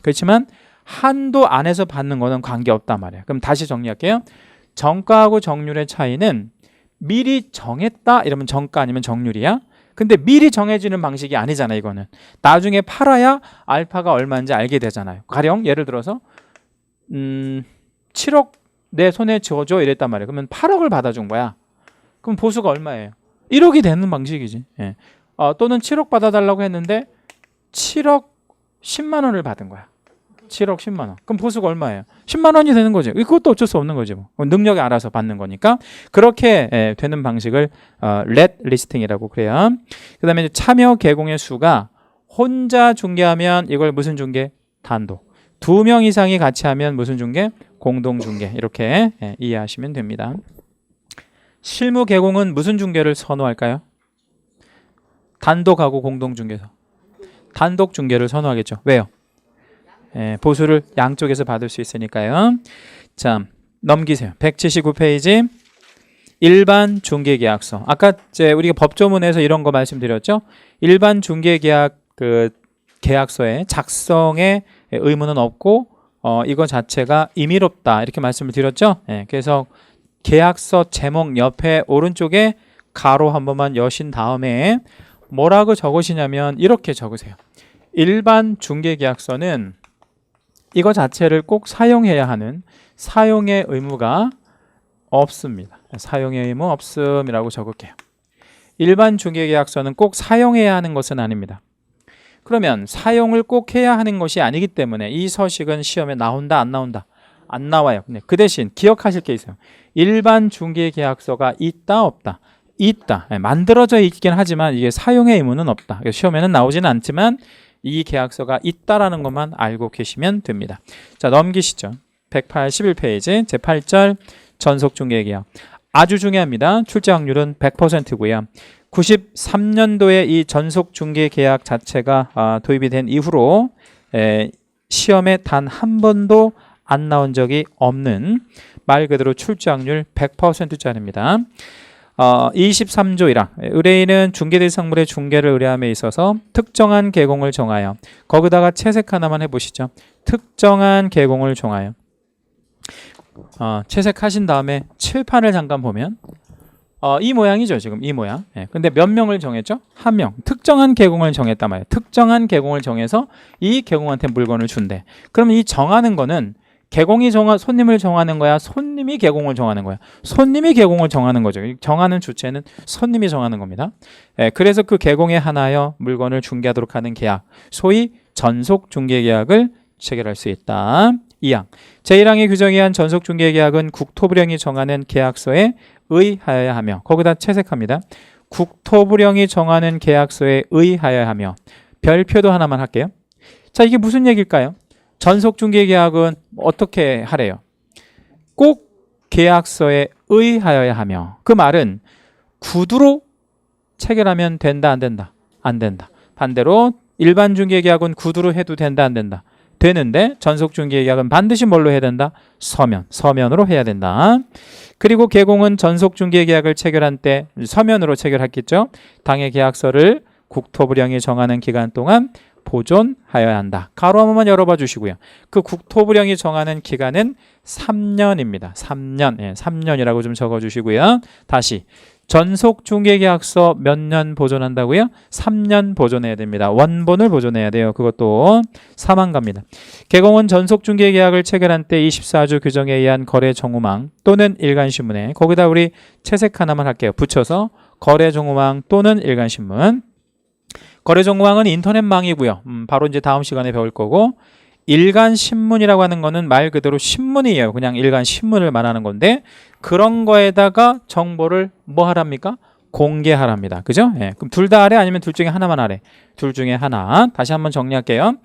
그렇지만 한도 안에서 받는 거는 관계없단 말이에요. 그럼 다시 정리할게요. 정가하고 정률의 차이는 미리 정했다 이러면 정가 아니면 정률이야. 근데 미리 정해지는 방식이 아니잖아. 이거는 나중에 팔아야 알파가 얼마인지 알게 되잖아요. 가령 예를 들어서 7억 내 손에 쥐어줘 이랬단 말이에요. 그러면 8억을 받아준 거야. 그럼 보수가 얼마예요? 1억이 되는 방식이지. 예. 또는 7억 받아달라고 했는데 7억 10만 원을 받은 거야. 7억 10만 원. 그럼 보수가 얼마예요? 10만 원이 되는 거지. 그것도 어쩔 수 없는 거지. 뭐. 능력에 알아서 받는 거니까. 그렇게 되는 방식을 렛 리스팅이라고 그래요. 그 다음에 참여 개공의 수가 혼자 중개하면 이걸 무슨 중개? 단독. 2명 이상이 같이 하면 무슨 중개? 공동 중개. 이렇게 이해하시면 됩니다. 실무 개공은 무슨 중개를 선호할까요? 단독하고 공동 중개서. 단독 중개를 선호하겠죠. 왜요? 보수를 양쪽에서 받을 수 있으니까요. 자, 넘기세요. 179페이지. 일반 중개계약서. 아까 우리가 법조문에서 이런 거 말씀드렸죠. 일반 중개계약 계약서의 작성에 의무는 없고 이거 자체가 임의롭다 이렇게 말씀을 드렸죠. 그래서 계약서 제목 옆에 오른쪽에 가로 한 번만 여신 다음에 뭐라고 적으시냐면 이렇게 적으세요. 일반 중개계약서는 이거 자체를 꼭 사용해야 하는 사용의 의무가 없습니다. 사용의 의무 없음이라고 적을게요. 일반 중개계약서는 꼭 사용해야 하는 것은 아닙니다. 그러면 사용을 꼭 해야 하는 것이 아니기 때문에 이 서식은 시험에 나온다 안 나온다? 안 나와요. 그 대신 기억하실 게 있어요. 일반 중개계약서가 있다 없다? 있다. 만들어져 있긴 하지만 이게 사용의 의무는 없다. 시험에는 나오지는 않지만 이 계약서가 있다라는 것만 알고 계시면 됩니다. 자, 넘기시죠. 181페이지 제8절 전속중개계약. 아주 중요합니다. 출제 확률은 100%고요. 93년도에 이 전속중개계약 자체가 도입이 된 이후로 시험에 단 한 번도 안 나온 적이 없는 말 그대로 출제 확률 100%짜리입니다. 23조 1항 의뢰인은 중개대상물의 중개를 의뢰함에 있어서 특정한 계공을 정하여 거기다가 채색 하나만 해보시죠. 특정한 계공을 정하여 채색하신 다음에 칠판을 잠깐 보면 이 모양이죠. 지금 이 모양. 근데 몇 명을 정했죠? 한 명. 특정한 계공을 정했단 말이에요. 특정한 계공을 정해서 이 계공한테 물건을 준대. 그러면 이 정하는 거는 계공이 손님을 정하는 거야? 손님이 계공을 정하는 거야? 손님이 계공을 정하는 거죠. 정하는 주체는 손님이 정하는 겁니다. 그래서 그 계공에 한하여 물건을 중개하도록 하는 계약, 소위 전속중개계약을 체결할 수 있다. 2항 제1항의 규정에 의한 전속중개계약은 국토부령이 정하는 계약서에 의하여야 하며 거기다 채색합니다. 국토부령이 정하는 계약서에 의하여야 하며 별표도 하나만 할게요. 자, 이게 무슨 얘기일까요? 전속중개계약은 어떻게 하래요? 꼭 계약서에 의하여야 하며 그 말은 구두로 체결하면 된다 안 된다? 안 된다. 반대로 일반 중개계약은 구두로 해도 된다 안 된다? 되는데 전속중개계약은 반드시 뭘로 해야 된다? 서면으로 해야 된다. 그리고 계공은 전속중개계약을 체결한 때 서면으로 체결했겠죠. 당해 계약서를 국토부령이 정하는 기간 동안 보존하여야 한다. 가로 한 번만 열어봐 주시고요. 그 국토부령이 정하는 기간은 3년입니다. 3년. 3년이라고 좀 적어주시고요. 다시 전속중개계약서 몇 년 보존한다고요? 3년 보존해야 됩니다. 원본을 보존해야 돼요. 그것도 3항 갑니다. 계공은 전속중개계약을 체결한 때 24조 규정에 의한 거래정후망 또는 일간신문에 거기다 우리 채색 하나만 할게요. 붙여서 거래정후망 또는 일간신문. 거래정후망은 인터넷망이고요. 바로 이제 다음 시간에 배울 거고 일간신문이라고 하는 거는 말 그대로 신문이에요. 그냥 일간신문을 말하는 건데 그런 거에다가 정보를 뭐 하랍니까? 공개하랍니다. 그죠? 예, 그럼 둘 다 하래 아니면 둘 중에 하나만 하래? 둘 중에 하나. 다시 한번 정리할게요.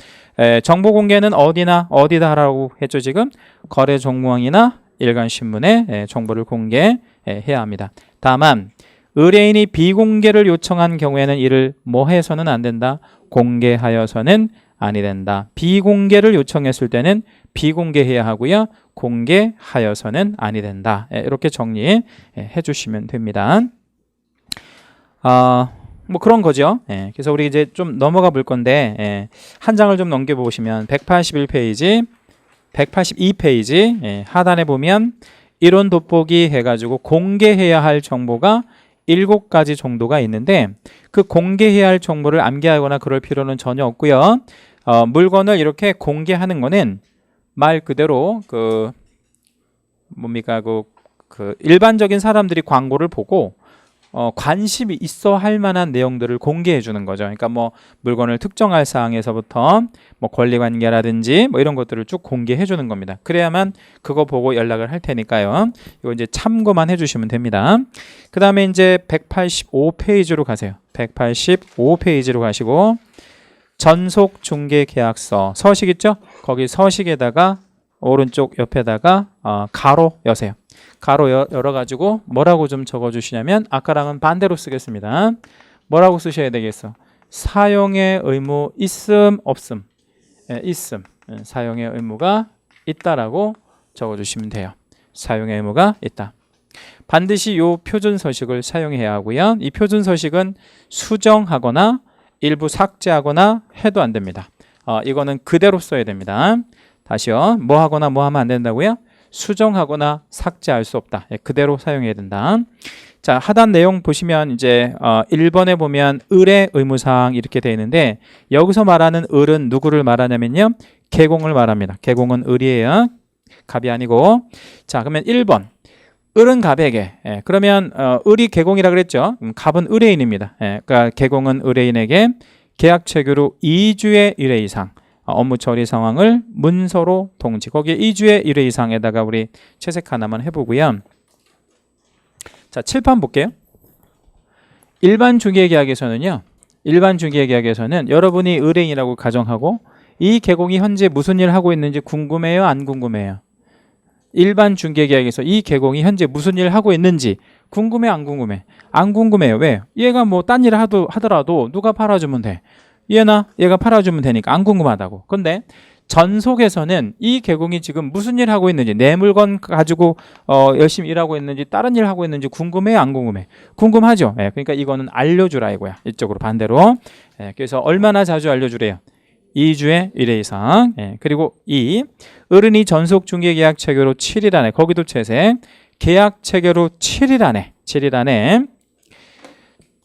정보 공개는 어디다 하라고 했죠 지금? 거래정보망이나 일간신문에 정보를 공개해야 합니다. 다만 의뢰인이 비공개를 요청한 경우에는 이를 뭐 해서는 안 된다? 공개하여서는 아니 된다. 비공개를 요청했을 때는 비공개해야 하고요. 공개하여서는 아니 된다. 이렇게 정리해 주시면 됩니다. 뭐 그런 거죠. 그래서 우리 이제 좀 넘어가 볼 건데 한 장을 좀 넘겨 보시면 181페이지, 182페이지 하단에 보면 이론 돋보기 해가지고 공개해야 할 정보가 7가지 정도가 있는데 그 공개해야 할 정보를 암기하거나 그럴 필요는 전혀 없고요. 물건을 이렇게 공개하는 거는 말 그대로 그 뭡니까 그 일반적인 사람들이 광고를 보고 관심이 있어 할 만한 내용들을 공개해 주는 거죠. 그러니까 뭐 물건을 특정할 사항에서부터 뭐 권리관계라든지 뭐 이런 것들을 쭉 공개해 주는 겁니다. 그래야만 그거 보고 연락을 할 테니까요. 이거 이제 참고만 해주시면 됩니다. 그 다음에 이제 185페이지로 가세요. 185페이지로 가시고 전속 중개 계약서 서식 있죠? 거기 서식에다가 오른쪽 옆에다가 가로 여세요. 가로 열어가지고 뭐라고 좀 적어주시냐면 아까랑은 반대로 쓰겠습니다. 뭐라고 쓰셔야 되겠어? 사용의 의무 있음 없음? 있음. 사용의 의무가 있다라고 적어주시면 돼요. 사용의 의무가 있다. 반드시 이 표준 서식을 사용해야 하고요. 이 표준 서식은 수정하거나 일부 삭제하거나 해도 안 됩니다. 이거는 그대로 써야 됩니다. 다시요. 뭐 하거나 뭐 하면 안 된다고요? 수정하거나 삭제할 수 없다. 그대로 사용해야 된다. 자, 하단 내용 보시면 이제 1번에 보면 을의 의무사항 이렇게 되어 있는데 여기서 말하는 을은 누구를 말하냐면요. 개공을 말합니다. 개공은 을이에요. 갑이 아니고. 자, 그러면 1번. 을은 갑에게. 그러면 을이 개공이라 그랬죠. 갑은 의뢰인입니다. 그러니까 개공은 의뢰인에게 계약 체결 후 2주의 1회 이상 업무 처리 상황을 문서로 통지. 거기에 2주의 1회 이상에다가 우리 채색 하나만 해보고요. 자, 칠판 볼게요. 일반 중개계약에서는요. 일반 중개계약에서는 여러분이 의뢰인이라고 가정하고 이 개공이 현재 무슨 일을 하고 있는지 궁금해요? 안 궁금해요? 일반 중개계약에서 이 개공이 현재 무슨 일을 하고 있는지 궁금해? 안 궁금해? 안 궁금해요. 왜? 얘가 뭐 딴 일을 하더라도 누가 팔아주면 돼. 얘가 팔아주면 되니까 안 궁금하다고. 근데 전속에서는 이 개공이 지금 무슨 일을 하고 있는지 내 물건 가지고 열심히 일하고 있는지 다른 일을 하고 있는지 궁금해? 안 궁금해? 궁금하죠. 그러니까 이거는 알려주라 이거야. 이쪽으로 반대로. 그래서 얼마나 자주 알려주래요? 2주에 1회 이상. 그리고 2. 어른이 전속 중개계약 체결 후 7일 안에 거기도 채색. 계약 체결 후 7일 안에 7일 안에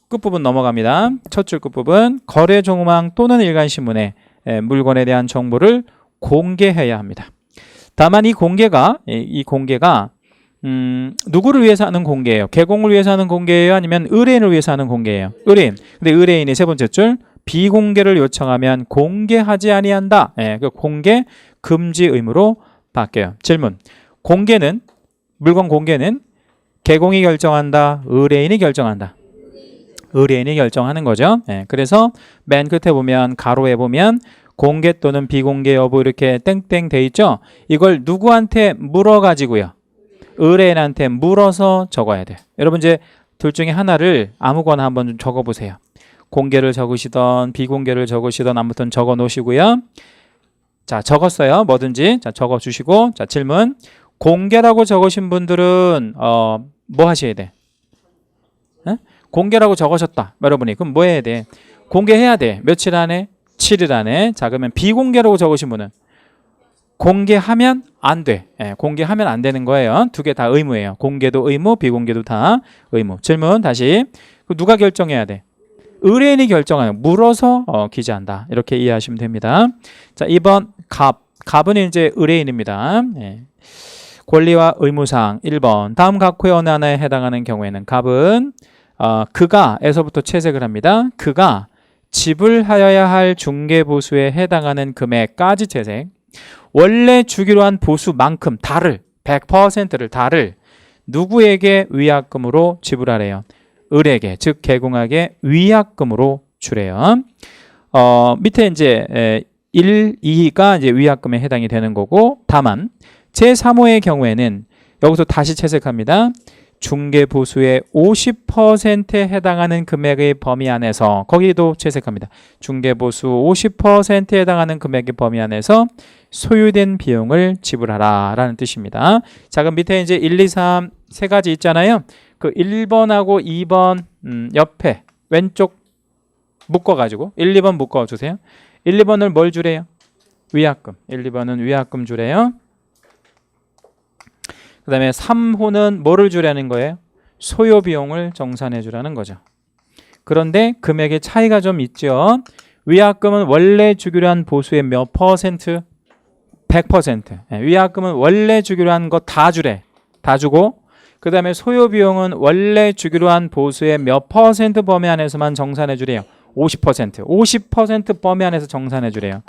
끝부분 넘어갑니다. 첫 줄 끝부분 거래정보망 또는 일간신문에 물건에 대한 정보를 공개해야 합니다. 다만 이 공개가 누구를 위해서 하는 공개예요? 개공을 위해서 하는 공개예요? 아니면 의뢰인을 위해서 하는 공개예요? 의뢰인. 근데 의뢰인이 세 번째 줄 비공개를 요청하면 공개하지 아니한다. 그 공개 금지 의무로 바뀌어요. 질문. 물건 공개는 개공이 결정한다. 의뢰인이 결정한다. 의뢰인이 결정하는 거죠. 그래서 맨 끝에 보면 가로에 보면 공개 또는 비공개 여부 이렇게 땡땡 돼 있죠. 이걸 누구한테 물어가지고요. 의뢰인한테 물어서 적어야 돼요. 여러분 이제 둘 중에 하나를 아무거나 한번 좀 적어보세요. 공개를 적으시던 비공개를 적으시던 아무튼 적어 놓으시고요. 자, 적었어요. 뭐든지. 자, 적어 주시고. 자, 질문. 공개라고 적으신 분들은 뭐 하셔야 돼? 공개라고 적으셨다. 여러분이. 그럼 뭐 해야 돼? 공개해야 돼. 며칠 안에? 7일 안에. 자, 그러면 비공개라고 적으신 분은 공개하면 안 돼. 공개하면 안 되는 거예요. 두 개 다 의무예요. 공개도 의무, 비공개도 다 의무. 질문 다시. 누가 결정해야 돼? 의뢰인이 결정하는 물어서 기재한다. 이렇게 이해하시면 됩니다. 자, 2번 갑은 이제 의뢰인입니다. 권리와 의무사항 1번. 다음 각호의 어느 하나에 해당하는 경우에는 갑은 그가에서부터 채색을 합니다. 그가 지불하여야 할 중개보수에 해당하는 금액까지 채색. 원래 주기로 한 보수만큼 다를 100%를 다를 누구에게 위약금으로 지불하래요? 을에게 즉 개공에게 위약금으로 주래요. 밑에 이제 1, 2가 이제 위약금에 해당이 되는 거고 다만 제3호의 경우에는 여기서 다시 채색합니다. 중개보수의 50%에 해당하는 금액의 범위 안에서 거기도 채색합니다. 중개보수 50%에 해당하는 금액의 범위 안에서 소유된 비용을 지불하라 라는 뜻입니다. 자, 그럼 밑에 이제 1, 2, 3 세 가지 있잖아요. 그 1번하고 2번 옆에 왼쪽 묶어가지고 1, 2번 묶어주세요. 1, 2번을 뭘 주래요? 위약금. 1, 2번은 위약금 주래요. 그 다음에 3호는 뭐를 주라는 거예요? 소요 비용을 정산해 주라는 거죠. 그런데 금액의 차이가 좀 있죠. 위약금은 원래 주기로 한 보수의 몇 퍼센트? 100%. 위약금은 원래 주기로 한 거 다 주래. 다 주고 그 다음에 소요 비용은 원래 주기로 한 보수의 몇 퍼센트 범위 안에서만 정산해 주래요. 50%. 50% 범위 안에서 정산해 주래요.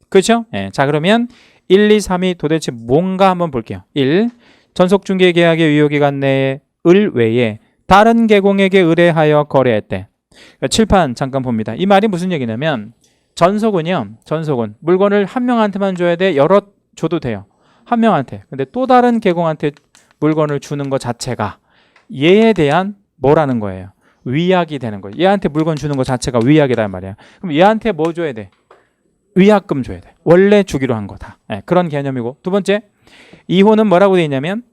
그렇죠? 자, 그러면 1, 2, 3이 도대체 뭔가 한번 볼게요. 1. 전속중개계약의 유효기간 내에 을 외에 다른 계공에게 의뢰하여 거래했대. 그러니까 칠판 잠깐 봅니다. 이 말이 무슨 얘기냐면 전속은 물건을 한 명한테만 줘야 돼? 여러 줘도 돼요. 한 명한테. 근데 또 다른 계공한테 물건을 주는 것 자체가 얘에 대한 뭐라는 거예요? 위약이 되는 거예요. 얘한테 물건 주는 것 자체가 위약이란 말이야. 그럼 얘한테 뭐 줘야 돼? 위약금 줘야 돼. 원래 주기로 한 거다. 그런 개념이고. 두 번째, 2호는 뭐라고 되어 있냐면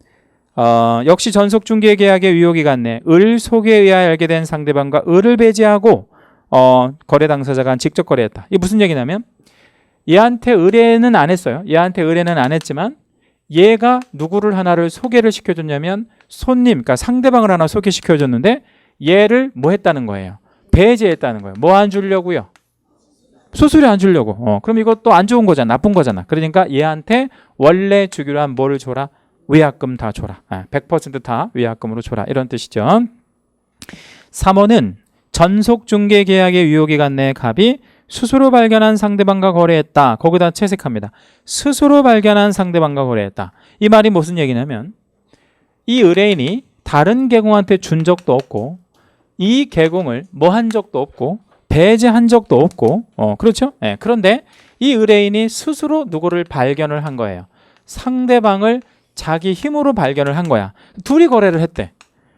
역시 전속중개계약의 유효기간 내 을 소개에 의하여 알게 된 상대방과 을을 배제하고 거래 당사자가 직접 거래했다. 이게 무슨 얘기냐면 얘한테 의뢰는 안 했어요. 얘한테 의뢰는 안 했지만 얘가 누구를 하나를 소개를 시켜줬냐면 손님, 그러니까 상대방을 하나 소개시켜줬는데 얘를 뭐 했다는 거예요? 배제했다는 거예요. 뭐 안 주려고요? 수수료 안 주려고. 그럼 이것도 안 좋은 거잖아. 나쁜 거잖아. 그러니까 얘한테 원래 주기로 한 뭐를 줘라? 위약금 다 줘라. 100%다 위약금으로 줘라. 이런 뜻이죠. 3호는 전속중개계약의 유효기간 내 갑이 스스로 발견한 상대방과 거래했다. 거기다 채색합니다. 스스로 발견한 상대방과 거래했다. 이 말이 무슨 얘기냐면 이 의뢰인이 다른 계공한테 준 적도 없고 이 계공을 뭐 한 적도 없고 배제한 적도 없고 그렇죠? 그런데 이 의뢰인이 스스로 누구를 발견을 한 거예요. 상대방을 자기 힘으로 발견을 한 거야. 둘이 거래를 했대.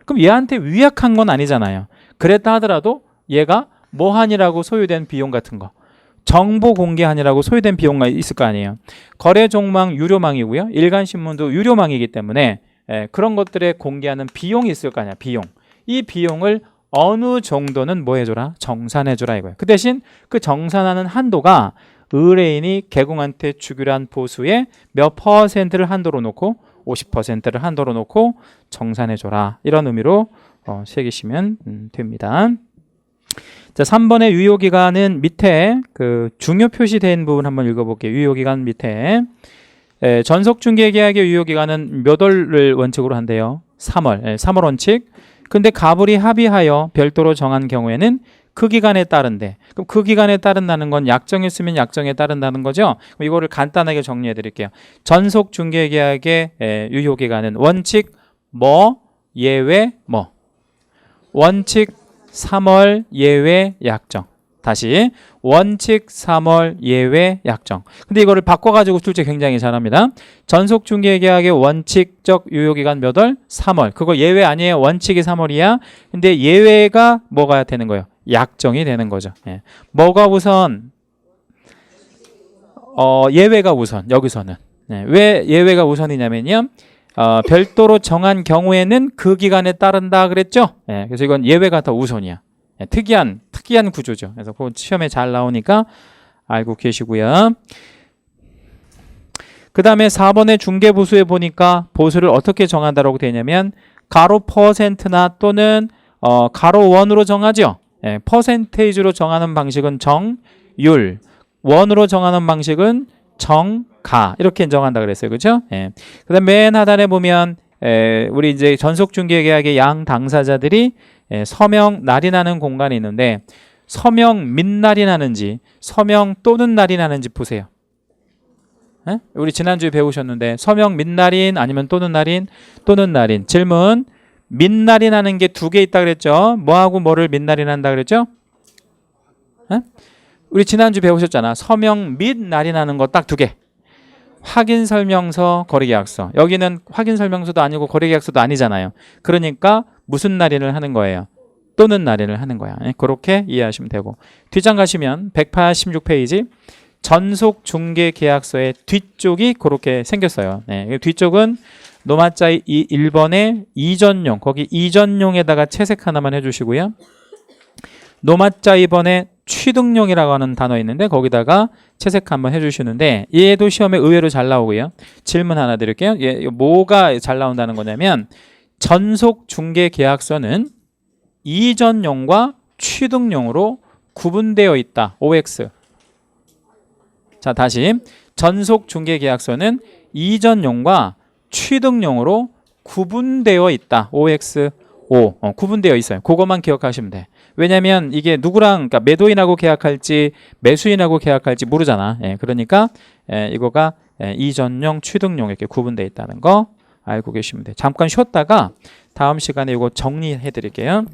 그럼 얘한테 위약한 건 아니잖아요. 그랬다 하더라도 얘가 뭐하니라고 소요된 비용 같은 거, 정보 공개하니라고 소요된 비용가 있을 거 아니에요. 거래 종망 유료망이고요. 일간신문도 유료망이기 때문에 그런 것들에 공개하는 비용이 있을 거 아니야. 비용. 이 비용을 어느 정도는 뭐 해줘라? 정산해줘라 이거예요. 그 대신 그 정산하는 한도가 의뢰인이 계공한테 주기로 한 보수의 몇 퍼센트를 한도로 놓고 50%를 한도로 놓고 정산해줘라. 이런 의미로 새기시면 됩니다. 자, 3번의 유효기간은 밑에 그 중요 표시된 부분 한번 읽어볼게요. 유효기간 밑에 전속중개계약의 유효기간은 몇 월을 원칙으로 한대요? 3월. 3월 원칙. 근데 가불이 합의하여 별도로 정한 경우에는 그 기간에 따른데, 그럼 그 기간에 따른다는 건 약정했으면 약정에 따른다는 거죠. 그럼 이거를 간단하게 정리해 드릴게요. 전속중개계약의 유효기간은 원칙 뭐 예외 뭐, 원칙 3월 예외 약정. 다시 원칙 3월 예외 약정. 근데 이거를 바꿔가지고 출제 굉장히 잘합니다. 전속중개계약의 원칙적 유효기간 몇 월? 3월. 그거 예외 아니에요. 원칙이 3월이야. 근데 예외가 뭐가 되는 거예요? 약정이 되는 거죠. 뭐가 우선? 예외가 우선. 여기서는. 왜 예외가 우선이냐면요. 별도로 정한 경우에는 그 기간에 따른다 그랬죠. 그래서 이건 예외가 더 우선이야. 특이한 구조죠. 그래서 그 시험에 잘 나오니까 알고 계시고요. 그 다음에 4번의 중개보수에 보니까 보수를 어떻게 정한다라고 되냐면 가로 퍼센트나 또는 가로 원으로 정하죠. 퍼센테이지로 정하는 방식은 정율, 원으로 정하는 방식은 정가 이렇게 정한다 그랬어요. 그렇죠? 그다음 맨 하단에 보면 우리 이제 전속중개계약의 양 당사자들이 서명 날인하는 공간이 있는데 서명 및 날인하는지 서명 또는 날인하는지 보세요. 우리 지난주에 배우셨는데 서명 및 날인 아니면 또는 날인 질문 민날이 나는 게 두 개 있다 그랬죠. 뭐하고 뭐를 민날이 난다 그랬죠? 에? 우리 지난주 배우셨잖아. 서명 및 날이 나는 거 딱 두 개. 확인설명서, 거래계약서. 여기는 확인설명서도 아니고 거래계약서도 아니잖아요. 그러니까 무슨 날인을 하는 거예요? 또는 날인을 하는 거야. 그렇게 이해하시면 되고. 뒷장 가시면 186페이지 전속중개계약서의 뒤쪽이 그렇게 생겼어요. 네, 뒤쪽은 노마자 1번의 이전용, 거기 이전용에다가 채색 하나만 해주시고요. 노마자 2번에 취득용이라고 하는 단어 있는데 거기다가 채색 한번 해주시는데 얘도 시험에 의외로 잘 나오고요. 질문 하나 드릴게요. 뭐가 잘 나온다는 거냐면 전속중개계약서는 이전용과 취득용으로 구분되어 있다. OX. 자, 다시 전속중개계약서는 이전용과 취득용으로 구분되어 있다. OX. 구분되어 있어요. 그것만 기억하시면 돼. 왜냐면 이게 누구랑, 그러니까 매도인하고 계약할지 매수인하고 계약할지 모르잖아. 그러니까 이거가 이전용, 취득용 이렇게 구분되어 있다는 거 알고 계시면 돼. 잠깐 쉬었다가 다음 시간에 이거 정리해 드릴게요.